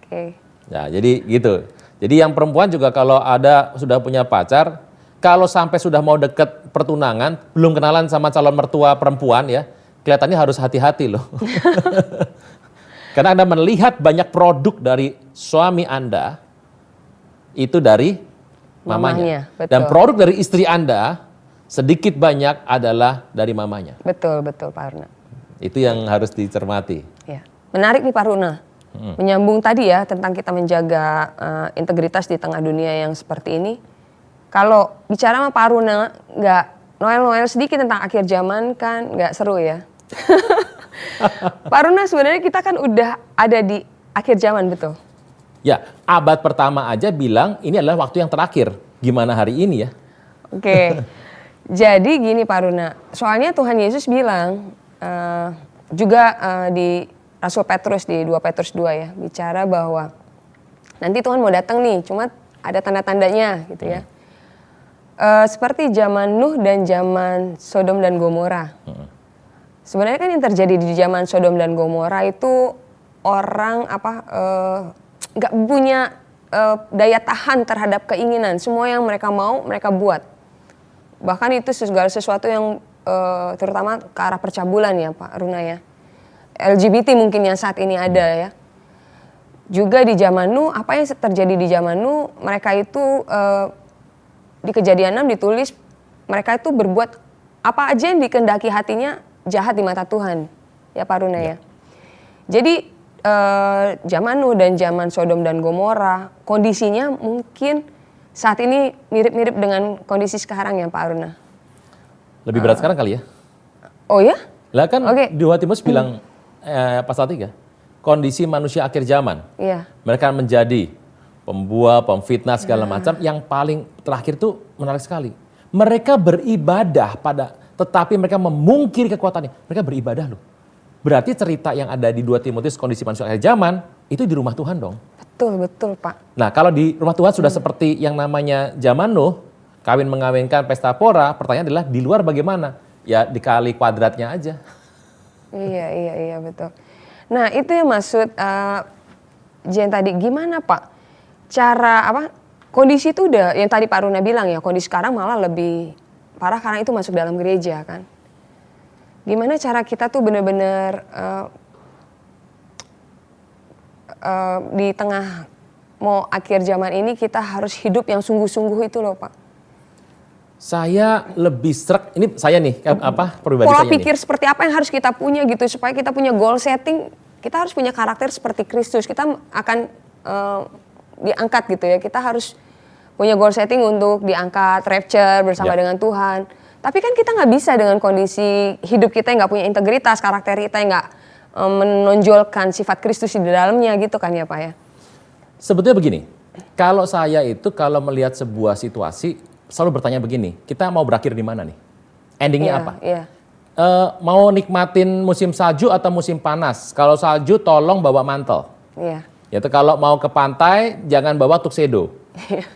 Oke. Ya jadi gitu. Jadi yang perempuan juga kalau sudah punya pacar, kalau sampai sudah mau deket pertunangan, belum kenalan sama calon mertua perempuan ya, kelihatannya harus hati-hati loh. Karena Anda melihat banyak produk dari suami Anda, itu dari mamanya. Betul. Dan produk dari istri Anda sedikit banyak adalah dari mamanya. Betul Pak Runa. Itu yang harus dicermati. Ya. Menarik nih Pak Runa. Menyambung tadi ya tentang kita menjaga integritas di tengah dunia yang seperti ini. Kalau bicara sama Pak Runa nggak noel-noel sedikit tentang akhir zaman kan nggak seru ya. Pak Runa, sebenarnya kita kan udah ada di akhir zaman, betul? Ya, abad pertama aja bilang ini adalah waktu yang terakhir. Gimana hari ini ya? Oke. Jadi gini Pak Runa, soalnya Tuhan Yesus bilang juga di Rasul Petrus di 2 Petrus 2 ya, bicara bahwa nanti Tuhan mau datang nih, cuma ada tanda-tandanya gitu ya. Seperti zaman Nuh dan zaman Sodom dan Gomora. Sebenarnya kan yang terjadi di zaman Sodom dan Gomora itu orang nggak punya daya tahan terhadap keinginan. Semua yang mereka mau mereka buat. Bahkan itu segala sesuatu yang terutama ke arah percabulan ya Pak Runa ya. LGBT mungkin yang saat ini ada ya. Juga di zaman Nuh, apa yang terjadi di zaman Nuh, mereka itu di Kejadian 6 ditulis mereka itu berbuat apa aja yang dikehendaki hatinya jahat di mata Tuhan. Ya Pak Runa ya. Jadi zaman Nuh dan zaman Sodom dan Gomora kondisinya mungkin saat ini mirip-mirip dengan kondisi sekarang ya Pak Runa. Lebih berat sekarang kali ya? Oh ya? Lah kan Oke. di Timotius bilang pasal 3, kondisi manusia akhir zaman. Iya. Mereka menjadi pembual, pemfitnah segala macam. Yang paling terakhir tuh menarik sekali. Mereka beribadah tetapi mereka memungkiri kekuatannya. Mereka beribadah loh. Berarti cerita yang ada di 2 Timotius kondisi manusia akhir zaman itu di rumah Tuhan dong. Betul Pak. Nah kalau di rumah Tuhan sudah seperti yang namanya zaman Nuh, kawin mengawinkan pesta pora, pertanyaan adalah di luar bagaimana? Ya dikali kuadratnya aja. Iya betul. Nah itu yang maksud Jen tadi, gimana Pak cara kondisi itu udah yang tadi Pak Runa bilang ya, kondisi sekarang malah lebih parah karena itu masuk dalam gereja kan. Gimana cara kita tuh benar-benar di tengah mau akhir zaman ini kita harus hidup yang sungguh-sungguh itu loh Pak. Saya lebih serak, ini saya nih pribadi Pola saya pikir nih. seperti apa yang harus kita punya gitu supaya kita punya goal setting, kita harus punya karakter seperti Kristus. Kita akan diangkat gitu ya. Kita harus punya goal setting untuk diangkat, rapture bersama Ya. dengan Tuhan. Tapi kan kita nggak bisa dengan kondisi hidup kita yang nggak punya integritas, karakter kita yang nggak menonjolkan sifat Kristus di dalamnya gitu kan ya Pak ya. Sebetulnya begini, kalau saya itu kalau melihat sebuah situasi selalu bertanya begini, kita mau berakhir di mana nih? Endingnya Iya, apa? Iya. Mau nikmatin musim salju atau musim panas? Kalau salju tolong bawa mantel. Iya. Yaitu kalau mau ke pantai jangan bawa tuxedo.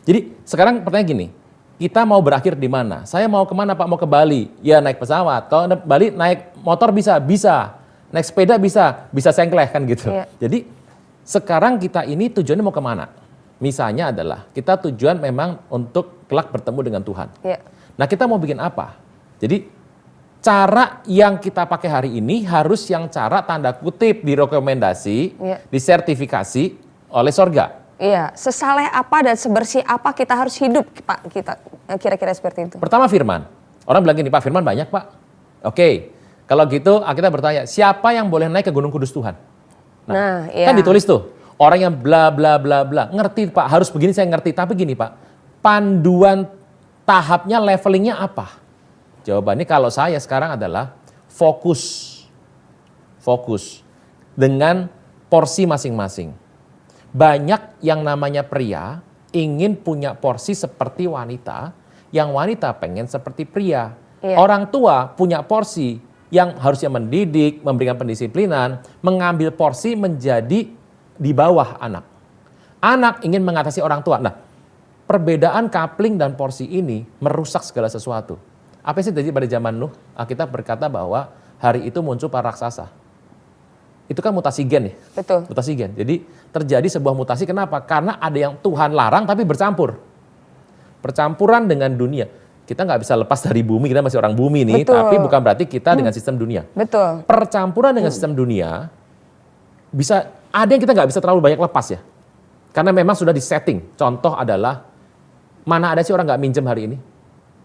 Jadi sekarang pertanyaan gini, kita mau berakhir di mana? Saya mau kemana Pak? Mau ke Bali? Ya naik pesawat. Kalau Bali naik motor bisa. Naik sepeda bisa sengkleh kan gitu. Iya. Jadi sekarang kita ini tujuannya mau kemana? Misalnya adalah kita tujuan memang untuk kelak bertemu dengan Tuhan. Iya. Nah kita mau bikin apa? Jadi cara yang kita pakai hari ini harus yang cara tanda kutip direkomendasi, Iya. disertifikasi oleh sorga. Iya, sesaleh apa dan sebersih apa kita harus hidup Pak, kita kira-kira seperti itu. Pertama firman. Orang bilang gini, Pak firman banyak Pak. Oke, kalau gitu kita bertanya, siapa yang boleh naik ke Gunung Kudus Tuhan? Nah, iya. Kan ditulis tuh, orang yang bla bla bla bla. Ngerti Pak, harus begini saya ngerti. Tapi gini Pak, panduan tahapnya levelingnya apa? Jawabannya kalau saya sekarang adalah fokus. Fokus. Dengan porsi masing-masing. Banyak yang namanya pria ingin punya porsi seperti wanita, yang wanita pengen seperti pria. Iya. Orang tua punya porsi yang harusnya mendidik, memberikan pendisiplinan, mengambil porsi menjadi di bawah anak. Anak ingin mengatasi orang tua. Nah, perbedaan coupling dan porsi ini merusak segala sesuatu. Apa sih terjadi pada zaman Nuh? Alkitab berkata bahwa hari itu muncul para raksasa. Itu kan mutasi gen ya. Betul. Mutasi gen. Jadi terjadi sebuah mutasi, kenapa? Karena ada yang Tuhan larang tapi bercampur. Percampuran dengan dunia. Kita nggak bisa lepas dari bumi, kita masih orang bumi nih, Betul. tapi bukan berarti kita dengan sistem dunia. Betul. Percampuran dengan sistem dunia, bisa ada yang kita nggak bisa terlalu banyak lepas ya. Karena memang sudah disetting. Contoh adalah, mana ada sih orang nggak minjem hari ini?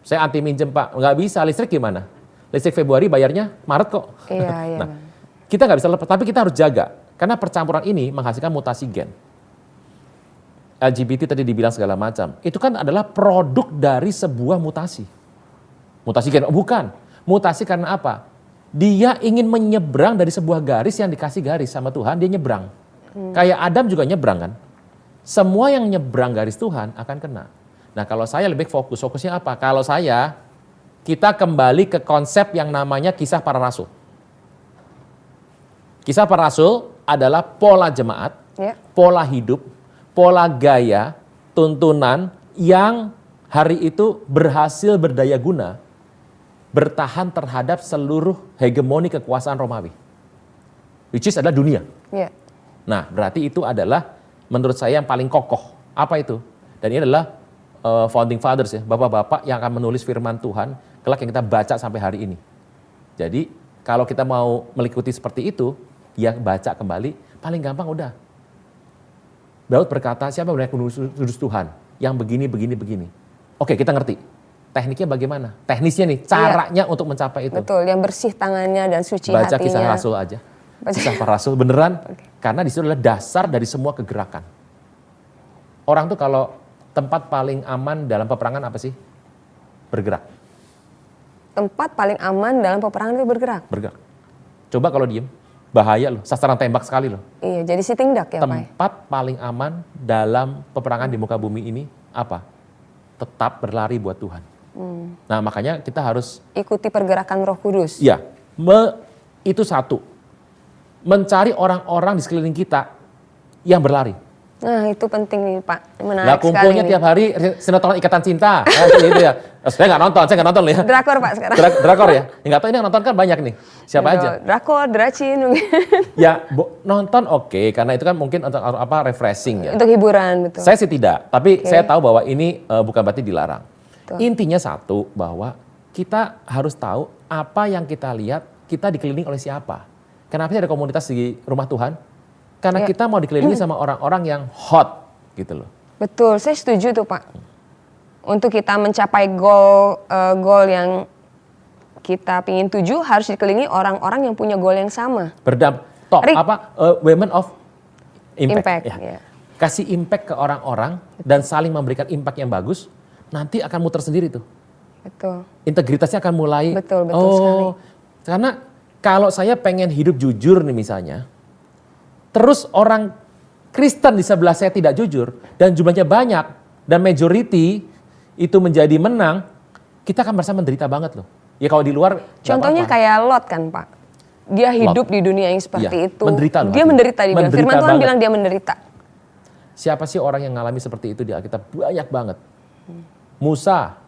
Saya anti minjem Pak, nggak bisa, listrik gimana? Listrik Februari bayarnya Maret kok. Iya. Nah, kita nggak bisa lepas, tapi kita harus jaga. Karena percampuran ini menghasilkan mutasi gen. LGBT tadi dibilang segala macam. Itu kan adalah produk dari sebuah mutasi. Mutasi gen, bukan. Mutasi karena apa? Dia ingin menyeberang dari sebuah garis yang dikasih garis sama Tuhan, dia nyebrang. Kayak Adam juga nyebrang kan. Semua yang nyebrang garis Tuhan akan kena. Nah kalau saya lebih fokusnya apa? Kalau saya, kita kembali ke konsep yang namanya kisah para rasul. Kisah para rasul adalah pola jemaat, pola hidup, pola gaya, tuntunan yang hari itu berhasil berdaya guna bertahan terhadap seluruh hegemoni kekuasaan Romawi. Which is adalah dunia. Nah berarti itu adalah menurut saya yang paling kokoh. Apa itu? Dan ini adalah founding fathers ya, bapak-bapak yang akan menulis firman Tuhan kelak yang kita baca sampai hari ini. Jadi kalau kita mau mengikuti seperti itu, ya baca kembali, paling gampang udah. Daud berkata, siapa yang kudus Tuhan? Yang begini. Oke, kita ngerti. Tekniknya bagaimana? Teknisnya nih, caranya untuk mencapai itu. Betul, yang bersih tangannya dan suci Baca hatinya. kisah Rasul aja. Kisah para Rasul beneran, karena di situ adalah dasar dari semua kegerakan. Orang tuh kalau tempat paling aman dalam peperangan apa sih? Bergerak. Tempat paling aman dalam peperangan itu bergerak. Bergerak. Coba kalau diem, bahaya loh, sasaran tembak sekali loh. Iya, jadi sitting duck ya Pak. Tempat paling aman dalam peperangan di muka bumi ini apa? Tetap berlari buat Tuhan. Nah makanya kita harus ikuti pergerakan Roh Kudus. Ya, itu satu. Mencari orang-orang di sekeliling kita yang berlari. Nah itu penting nih Pak, menarik Lah kumpulnya sekali tiap hari sinetron Ikatan Cinta. Itu ya. Saya nggak nonton loh ya. Drakor Pak sekarang. Drakor ya? Nggak tahu ini yang nonton kan banyak nih. Siapa aja? Drakor, Dracin mungkin. Ya nonton oke, karena itu kan mungkin untuk apa refreshing ya. Untuk hiburan betul. Saya sih tidak, tapi saya tahu bahwa ini bukan berarti dilarang. Betul. Intinya satu, bahwa kita harus tahu apa yang kita lihat, kita dikelilingi oleh siapa. Kenapa sih ada komunitas di rumah Tuhan? Karena kita mau dikelilingi sama orang-orang yang hot gitu loh. Betul, saya setuju tuh Pak. Untuk kita mencapai goal yang kita pingin tuju harus dikelilingi orang-orang yang punya goal yang sama. Women of impact. Ya. Kasih impact ke orang-orang dan saling memberikan impact yang bagus, nanti akan muter sendiri tuh. Betul. Integritasnya akan mulai. Betul sekali. Karena kalau saya pengen hidup jujur nih misalnya, terus orang Kristen di sebelah saya tidak jujur dan jumlahnya banyak dan majority itu menjadi menang, kita akan merasa menderita banget loh. Ya kalau di luar. Contohnya kayak Lot kan Pak. Dia hidup di dunia yang seperti itu. Menderita loh. Dia menderita di dunia. Firman Tuhan bilang dia menderita. Siapa sih orang yang ngalami seperti itu di Alkitab? Banyak banget. Musa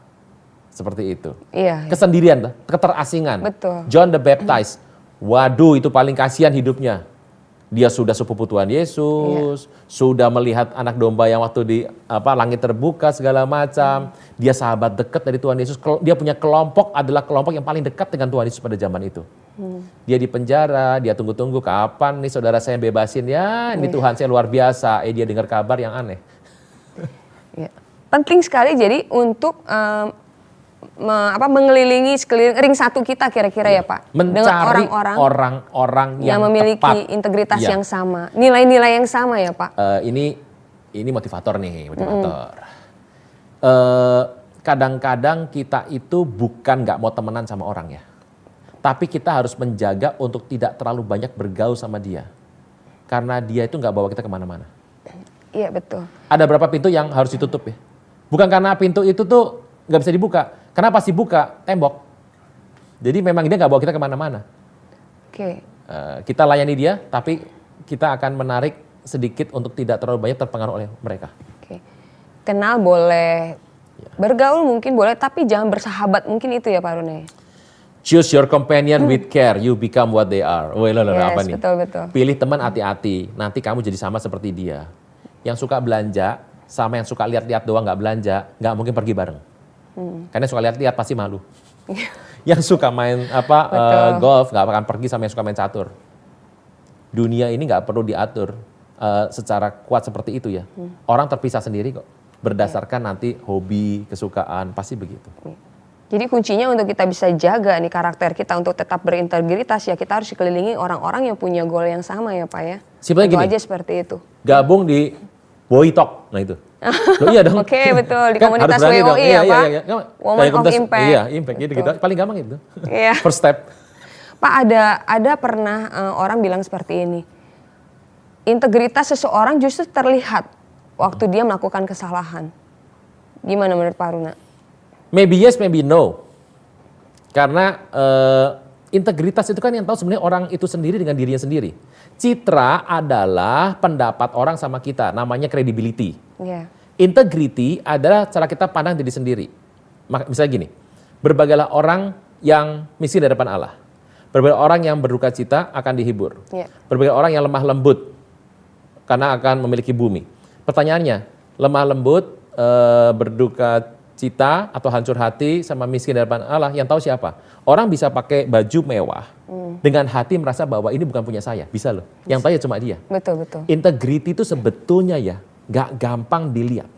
seperti itu. Iya. Kesendirian, keterasingan. Betul. John the Baptist. Waduh, itu paling kasihan hidupnya. Dia sudah sepupu Tuhan Yesus, sudah melihat anak domba yang waktu di langit terbuka segala macam. Dia sahabat dekat dari Tuhan Yesus. Dia punya kelompok adalah kelompok yang paling dekat dengan Tuhan Yesus pada zaman itu. Dia di penjara, dia tunggu-tunggu kapan nih saudara saya yang bebasin. Ya, ini Tuhan saya luar biasa. Dia dengar kabar yang aneh. Ya. Penting sekali jadi untuk mengelilingi sekeliling ring satu kita kira-kira ya Pak. Mencari dengan orang-orang yang memiliki tepat. integritas yang sama, nilai-nilai yang sama ya Pak. Ini motivator nih, motivator. Kadang-kadang kita itu bukan nggak mau temenan sama orang ya, tapi kita harus menjaga untuk tidak terlalu banyak bergaul sama dia, karena dia itu nggak bawa kita kemana-mana. Iya betul. Ada berapa pintu yang harus ditutup ya? Bukan karena pintu itu tuh nggak bisa dibuka. Karena pasti buka tembok. Jadi memang dia nggak bawa kita kemana-mana. Oke. Kita layani dia, tapi kita akan menarik sedikit untuk tidak terlalu banyak terpengaruh oleh mereka. Oke. Kenal boleh, bergaul mungkin boleh, tapi jangan bersahabat mungkin itu ya Pak Rune. Choose your companion with care, you become what they are. Apa nih? Betul. Pilih teman hati-hati, nanti kamu jadi sama seperti dia. Yang suka belanja sama yang suka lihat-lihat doang nggak belanja, nggak mungkin pergi bareng. Karena suka lihat-lihat pasti malu. Yang suka main golf nggak akan pergi sama yang suka main catur. Dunia ini nggak perlu diatur secara kuat seperti itu ya. Orang terpisah sendiri kok. Berdasarkan nanti hobi, kesukaan, pasti begitu. Jadi kuncinya untuk kita bisa jaga nih karakter kita untuk tetap berintegritas ya kita harus dikelilingi orang-orang yang punya goal yang sama ya Pak ya. Simpelnya gini. Aja seperti itu. Gabung di Boy Talk, nah itu. Loh, iya dong. Oke, betul di Kan komunitas harus berani WOI dong. ya Pak. Iya. Woman of Impact. Iya, Impact gitu. Paling gampang itu. Iya. First step. Pak, ada pernah orang bilang seperti ini. Integritas seseorang justru terlihat waktu dia melakukan kesalahan. Gimana menurut Pak Runa? Maybe yes, maybe no. Karena integritas itu kan yang tahu sebenarnya orang itu sendiri dengan dirinya sendiri. Citra adalah pendapat orang sama kita, namanya credibility. Yeah. Integrity adalah cara kita pandang diri sendiri. Misalnya gini, berbagailah orang yang miskin di hadapan Allah. Berbagai orang yang berduka cita akan dihibur. Yeah. Berbagai orang yang lemah lembut karena akan memiliki bumi. Pertanyaannya, lemah lembut, berduka cita atau hancur hati sama miskin di hadapan Allah, yang tahu siapa? Orang bisa pakai baju mewah dengan hati merasa bahwa ini bukan punya saya. Bisa loh. Yang tahu ya cuma dia. Betul, betul. Integrity itu sebetulnya ya gak gampang dilihat.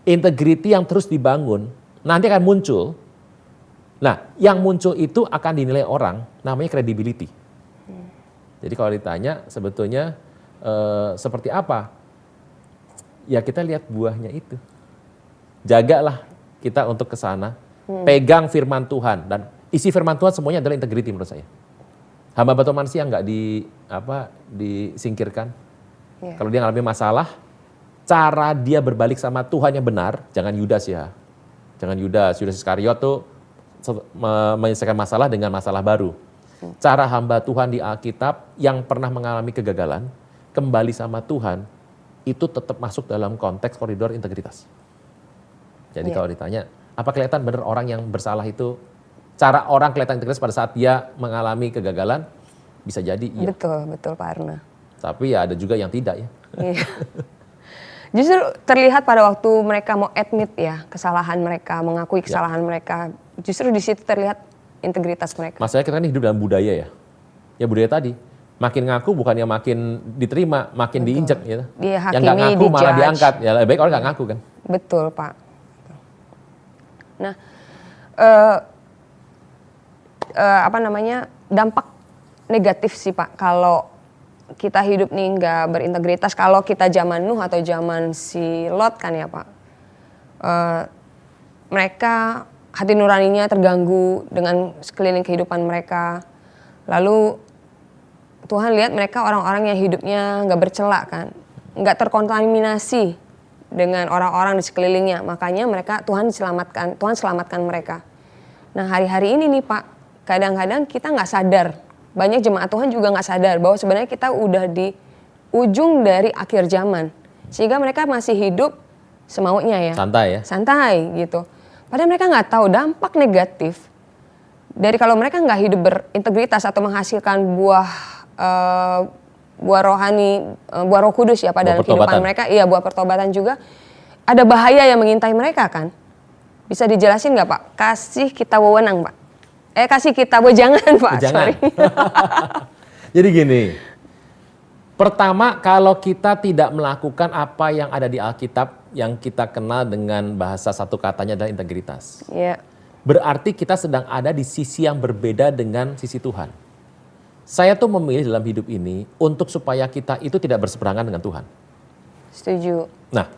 Integrity yang terus dibangun nanti akan muncul. Nah, yang muncul itu akan dinilai orang, namanya credibility. Jadi kalau ditanya sebetulnya seperti apa? Ya kita lihat buahnya itu. Jagalah kita untuk ke sana. Pegang firman Tuhan, dan isi firman Tuhan semuanya adalah integrity menurut saya. Hamba batu manusia nggak disingkirkan. Yeah. Kalau dia ngalami masalah, cara dia berbalik sama Tuhan yang benar, jangan Yudas ya. Jangan Yudas Iskariot tuh menyelesaikan masalah dengan masalah baru. Cara hamba Tuhan di Alkitab yang pernah mengalami kegagalan, kembali sama Tuhan, itu tetap masuk dalam konteks koridor integritas. Jadi kalau ditanya, apa kelihatan benar orang yang bersalah itu, cara orang kelihatan integritas pada saat dia mengalami kegagalan, bisa jadi iya. Betul, betul Pak Aruna. Tapi ya ada juga yang tidak ya. Iya. Justru terlihat pada waktu mereka mau admit ya kesalahan mereka, mengakui kesalahan mereka. Justru di situ terlihat integritas mereka. Masalahnya kita kan hidup dalam budaya ya. Ya budaya tadi, makin ngaku bukannya makin diterima, makin diinjek ya. Dihakimi, yang nggak ngaku malah diangkat. Ya lebih baik orang nggak ngaku kan. Betul Pak. Nah, dampak negatif sih Pak kalau kita hidup nih nggak berintegritas. Kalau kita zaman Nuh atau zaman si Lot kan ya Pak, mereka hati nuraninya terganggu dengan sekeliling kehidupan mereka. Lalu Tuhan lihat mereka orang-orang yang hidupnya nggak bercela kan, nggak terkontaminasi dengan orang-orang di sekelilingnya. Makanya Tuhan selamatkan mereka. Nah hari-hari ini nih Pak, kadang-kadang kita nggak sadar. Banyak jemaat Tuhan juga nggak sadar bahwa sebenarnya kita udah di ujung dari akhir zaman. Sehingga mereka masih hidup semaunya ya. Santai ya. Santai gitu. Padahal mereka nggak tahu dampak negatif dari kalau mereka nggak hidup berintegritas atau menghasilkan buah rohani, buah Roh Kudus ya pada kehidupan mereka. Iya, buah pertobatan juga. Ada bahaya yang mengintai mereka kan. Bisa dijelasin nggak Pak? Kasih kita wewenang Pak. Kasih kita wejangan Pak. Wejangan. Jadi gini. Pertama, kalau kita tidak melakukan apa yang ada di Alkitab yang kita kenal dengan bahasa satu katanya adalah integritas. Iya. Berarti kita sedang ada di sisi yang berbeda dengan sisi Tuhan. Saya tuh memilih dalam hidup ini untuk supaya kita itu tidak berseberangan dengan Tuhan. Setuju. Nah,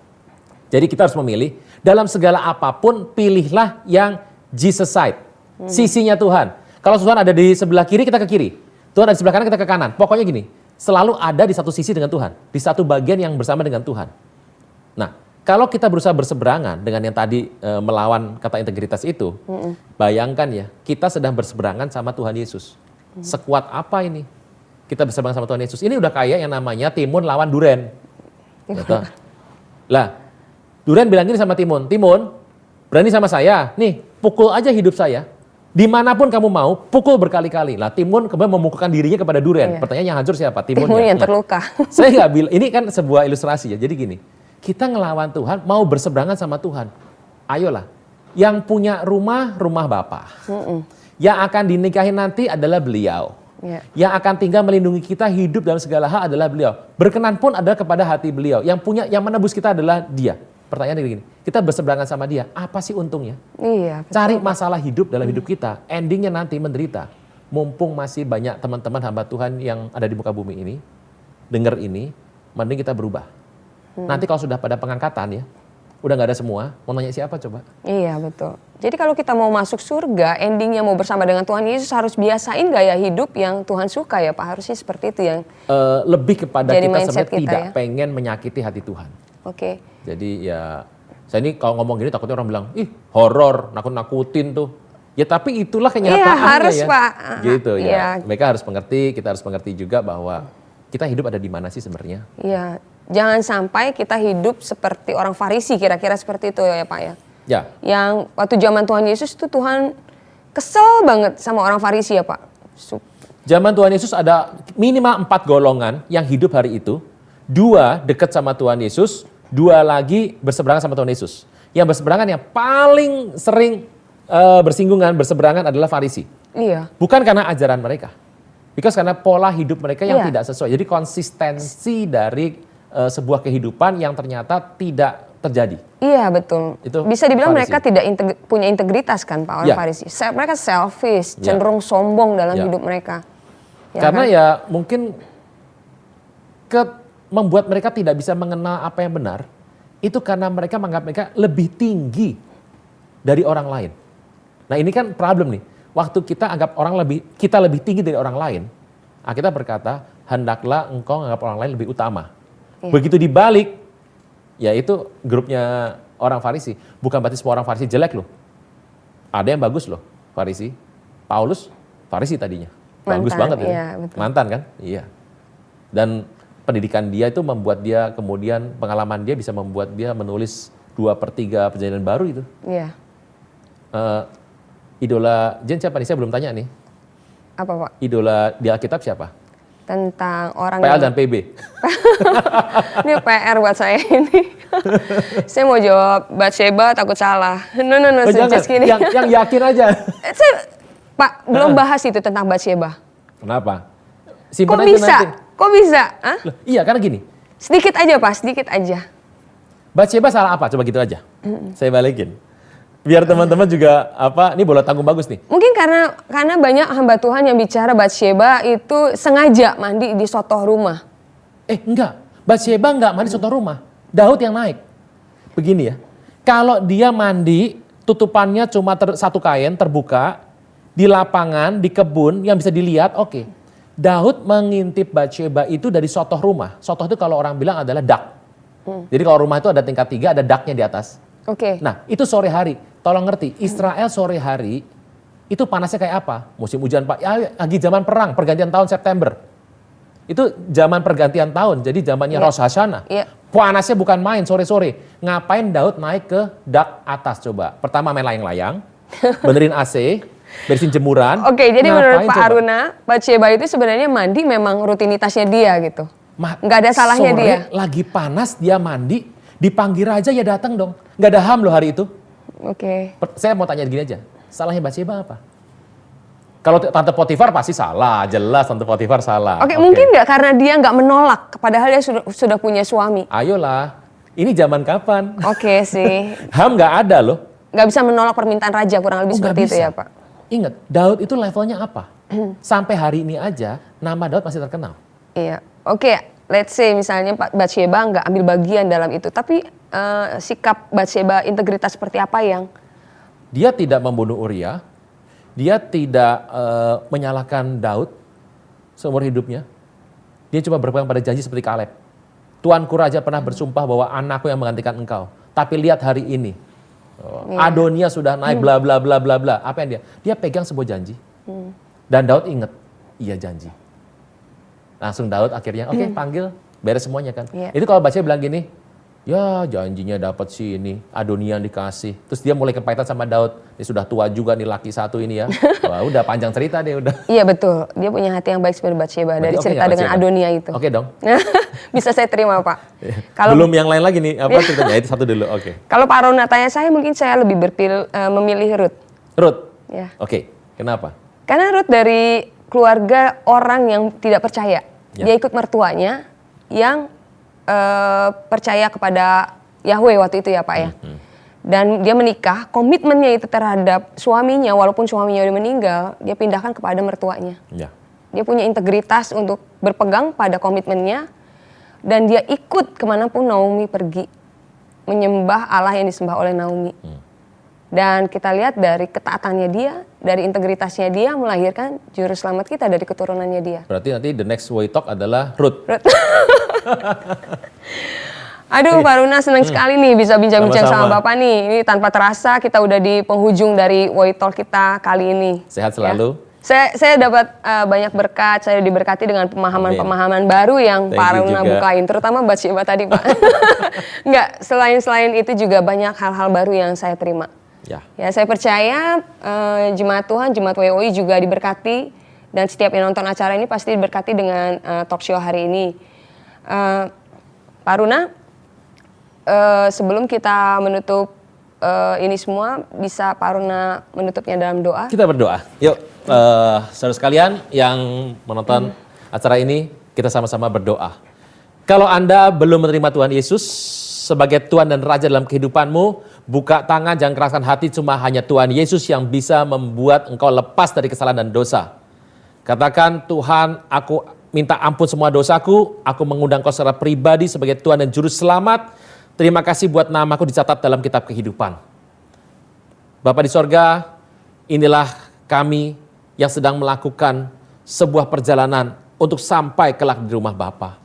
jadi kita harus memilih dalam segala apapun pilihlah yang Jesus side. Sisinya Tuhan. Kalau Tuhan ada di sebelah kiri, kita ke kiri. Tuhan ada di sebelah kanan, kita ke kanan. Pokoknya gini, selalu ada di satu sisi dengan Tuhan. Di satu bagian yang bersama dengan Tuhan. Nah, kalau kita berusaha berseberangan dengan yang tadi melawan kata integritas itu, bayangkan ya, kita sedang berseberangan sama Tuhan Yesus. Sekuat apa ini? Kita berseberangan sama Tuhan Yesus. Ini udah kayak yang namanya timun lawan duren. Betul. Lah, duren bilang gini sama timun, Timun, berani sama saya? Nih, pukul aja hidup saya. Dimanapun kamu mau, pukul berkali-kali. Lah Timun kemudian memukulkan dirinya kepada duren. Iya. Pertanyaan yang hancur siapa? Timun yang terluka. Saya nggak bilang, ini kan sebuah ilustrasi ya. Jadi gini, kita ngelawan Tuhan, mau berseberangan sama Tuhan. Ayolah, yang punya rumah Bapa. Yang akan dinikahi nanti adalah beliau. Yeah. Yang akan tinggal melindungi kita hidup dalam segala hal adalah beliau. Berkenan pun adalah kepada hati beliau. Yang menebus kita adalah dia. Pertanyaannya gini, kita berseberangan sama dia, apa sih untungnya? Iya. Betul. Cari masalah hidup dalam hidup kita, endingnya nanti menderita. Mumpung masih banyak teman-teman hamba Tuhan yang ada di muka bumi ini, dengar ini, mending kita berubah. Nanti kalau sudah pada pengangkatan ya, udah nggak ada semua, mau nanya siapa coba? Iya betul. Jadi kalau kita mau masuk surga, endingnya mau bersama dengan Tuhan Yesus harus biasain gaya hidup yang Tuhan suka ya Pak. Harusnya seperti itu yang Lebih kepada jadi kita mindset sebenarnya tidak ya. pengen menyakiti hati Tuhan. Oke. Jadi ya, saya ini kalau ngomong gini takutnya orang bilang, ih horor, nakut-nakutin tuh. Ya tapi itulah kenyataannya Iya, harus, ya. Pak. Gitu Iya. ya. Mereka harus mengerti, kita harus mengerti juga bahwa kita hidup ada di mana sih sebenarnya. Iya. Jangan sampai kita hidup seperti orang Farisi, kira-kira seperti itu ya Pak ya. Ya, Yang waktu zaman Tuhan Yesus itu Tuhan kesel banget sama orang Farisi ya Pak. zaman Tuhan Yesus ada minimal 4 golongan yang hidup hari itu. 2 dekat sama Tuhan Yesus, 2 lagi berseberangan sama Tuhan Yesus. Yang berseberangan yang paling sering bersinggungan, berseberangan adalah Farisi. Iya. Bukan karena ajaran mereka. Because karena pola hidup mereka yang Iya. tidak sesuai. Jadi konsistensi dari sebuah kehidupan yang ternyata tidak terjadi. Iya betul. Itu Bisa dibilang Farisi. mereka tidak punya integritas kan Pak orang Ya. Farisi. Mereka selfish, Ya. cenderung sombong dalam Ya. hidup mereka. Ya Karena kan? ya mungkin membuat mereka tidak bisa mengenal apa yang benar, itu karena mereka menganggap mereka lebih tinggi dari orang lain. Nah ini kan problem nih. Waktu kita anggap kita lebih tinggi dari orang lain, kita berkata, hendaklah engkau menganggap orang lain lebih utama. Iya. Begitu dibalik, ya itu grupnya orang Farisi. Bukan berarti semua orang Farisi jelek loh. Ada yang bagus loh, Farisi. Paulus, Farisi tadinya. Bagus Mantan, banget ya. iya, betul. Mantan kan? Iya. Dan pendidikan dia itu membuat dia kemudian pengalaman dia bisa membuat dia menulis 2/3 perjanjian baru itu. Iya. Idola Jen siapa nih? Saya belum tanya nih. Apa Pak? Idola di Alkitab siapa? Tentang orang PL yang... dan PB. Ini PR buat saya ini. Saya mau jawab Bathsheba takut salah. No, Oh, jangan. just kidding. Yang yakin aja. Pak, belum bahas itu tentang Bathsheba. Kenapa? Kok Simpan aja bisa? nanti. Kok bisa? Hah? Loh, iya karena gini. Sedikit aja Pak, sedikit aja. Bathsheba salah apa? Coba gitu aja. Saya balikin. Biar teman-teman juga ini bola tanggung bagus nih. Mungkin karena banyak hamba Tuhan yang bicara Bathsheba itu sengaja mandi di sotoh rumah. Enggak. Bathsheba enggak mandi soto rumah. Daud yang naik. Begini ya. Kalau dia mandi, tutupannya cuma satu kain terbuka, di lapangan, di kebun, yang bisa dilihat, oke. Daud mengintip Bathsheba itu dari sotoh rumah. Sotoh itu kalau orang bilang adalah dak. Jadi kalau rumah itu ada tingkat 3, ada daknya di atas. Oke. Nah, itu sore hari. Tolong ngerti, Israel sore hari itu panasnya kayak apa? Musim hujan Pak, ya, lagi zaman perang, pergantian tahun September. Itu zaman pergantian tahun, jadi zamannya Iya. Rosh Hashanah. Iya. Panasnya bukan main sore-sore. Ngapain Daud naik ke dak atas coba? Pertama main layang-layang, benerin AC, bersihin jemuran. Oke, jadi menurut Ngapain Pak coba? Aruna, Bathsheba itu sebenarnya mandi memang rutinitasnya dia gitu. Nggak ada salahnya sore dia. lagi panas dia mandi, dipanggil raja ya datang dong. Nggak ada HAM loh hari itu. Oke. Saya mau tanya gini aja, salahnya Bathsheba apa? Kalau Tante Potifar pasti salah, jelas Tante Potifar salah. Oke, mungkin nggak karena dia nggak menolak, padahal dia sudah punya suami. Ayolah, ini zaman kapan? Oke sih, HAM nggak ada loh. nggak bisa menolak permintaan raja kurang lebih Nggak seperti itu bisa. ya Pak. Ingat, Daud itu levelnya apa? Sampai hari ini aja, nama Daud masih terkenal. Iya, oke. Let's say misalnya Pak Bathsheba nggak ambil bagian dalam itu, tapi sikap Bathsheba integritas seperti apa yang? Dia tidak membunuh Uria, dia tidak menyalahkan Daud seumur hidupnya. Dia cuma berpegang pada janji seperti Kaleb. Tuanku raja pernah bersumpah bahwa anakku yang menggantikan engkau. Tapi lihat hari ini, Adonia sudah naik bla bla bla bla bla. Apa yang dia pegang sebuah janji. Dan Daud ingat, iya janji. Langsung Daud akhirnya oke, panggil, beres semuanya kan. Iya. Itu kalau baca bilang gini, ya janjinya dapat sih ini, Adonia dikasih. Terus dia mulai kepahitan sama Daud, dia sudah tua juga nih laki satu ini ya. Wah udah panjang cerita deh udah. Iya betul, dia punya hati yang baik seperti Bathsheba dari Berarti oke cerita nggak dengan Bathsheba? Adonia itu. Oke dong. Bisa saya terima Pak. Kalau Belum yang lain lagi nih, apa ceritanya? Itu satu dulu, oke. kalau Pak Aruna tanya saya, mungkin saya lebih memilih Ruth. Ruth, Ya. oke, kenapa? Karena Ruth dari keluarga orang yang tidak percaya. Ya. Dia ikut mertuanya yang percaya kepada Yahweh waktu itu ya Pak ya. Dan dia menikah, komitmennya itu terhadap suaminya, walaupun suaminya udah meninggal, dia pindahkan kepada mertuanya. Ya. Dia punya integritas untuk berpegang pada komitmennya, dan dia ikut kemanapun Naomi pergi. menyembah Allah yang disembah oleh Naomi. Dan kita lihat dari ketaatannya dia, dari integritasnya dia melahirkan juru selamat kita dari keturunannya dia. Berarti nanti the next Way Talk adalah Ruth. Aduh, Pak Runa senang sekali nih bisa bincang-bincang sama Sama-sama. Bapak nih. Ini tanpa terasa kita udah di penghujung dari Way Talk kita kali ini. Sehat selalu. Ya. Saya dapat banyak berkat, saya diberkati dengan pemahaman-pemahaman baru yang Thank Pak you Runa juga. bukain, terutama Bathsheba tadi, Pak. Enggak, selain itu juga banyak hal-hal baru yang saya terima. Ya. Ya, saya percaya jemaat Tuhan, jemaat WOI juga diberkati dan setiap yang nonton acara ini pasti diberkati dengan talk show hari ini. Pak Runa, sebelum kita menutup ini semua, bisa Pak Runa menutupnya dalam doa? Kita berdoa. Yuk, saudara sekalian yang menonton acara ini, kita sama-sama berdoa. Kalau Anda belum menerima Tuhan Yesus sebagai Tuhan dan Raja dalam kehidupanmu, buka tangan, jangan keraskan hati, cuma hanya Tuhan Yesus yang bisa membuat engkau lepas dari kesalahan dan dosa. Katakan, Tuhan, aku minta ampun semua dosaku, aku mengundang kau secara pribadi sebagai Tuhan dan Juru Selamat. Terima kasih buat namaku dicatat dalam kitab kehidupan. Bapa di sorga, inilah kami yang sedang melakukan sebuah perjalanan untuk sampai kelak di rumah Bapa.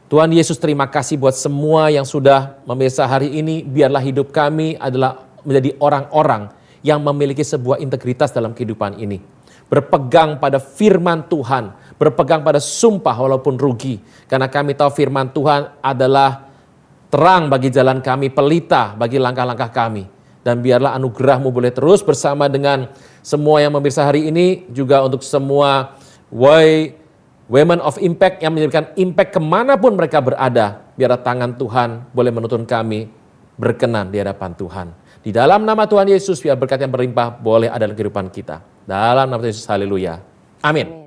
Tuhan Yesus, terima kasih buat semua yang sudah memirsa hari ini. Biarlah hidup kami adalah menjadi orang-orang yang memiliki sebuah integritas dalam kehidupan ini. Berpegang pada firman Tuhan, berpegang pada sumpah walaupun rugi. Karena kami tahu firman Tuhan adalah terang bagi jalan kami, pelita bagi langkah-langkah kami. Dan biarlah anugerah-Mu boleh terus bersama dengan semua yang memirsa hari ini. Juga untuk semua Women of Impact yang menjadikan impact kemanapun mereka berada. Biarlah tangan Tuhan boleh menuntun kami berkenan di hadapan Tuhan. Di dalam nama Tuhan Yesus, biar berkat yang berlimpah boleh ada dalam kehidupan kita. Dalam nama Yesus, haleluya. Amin.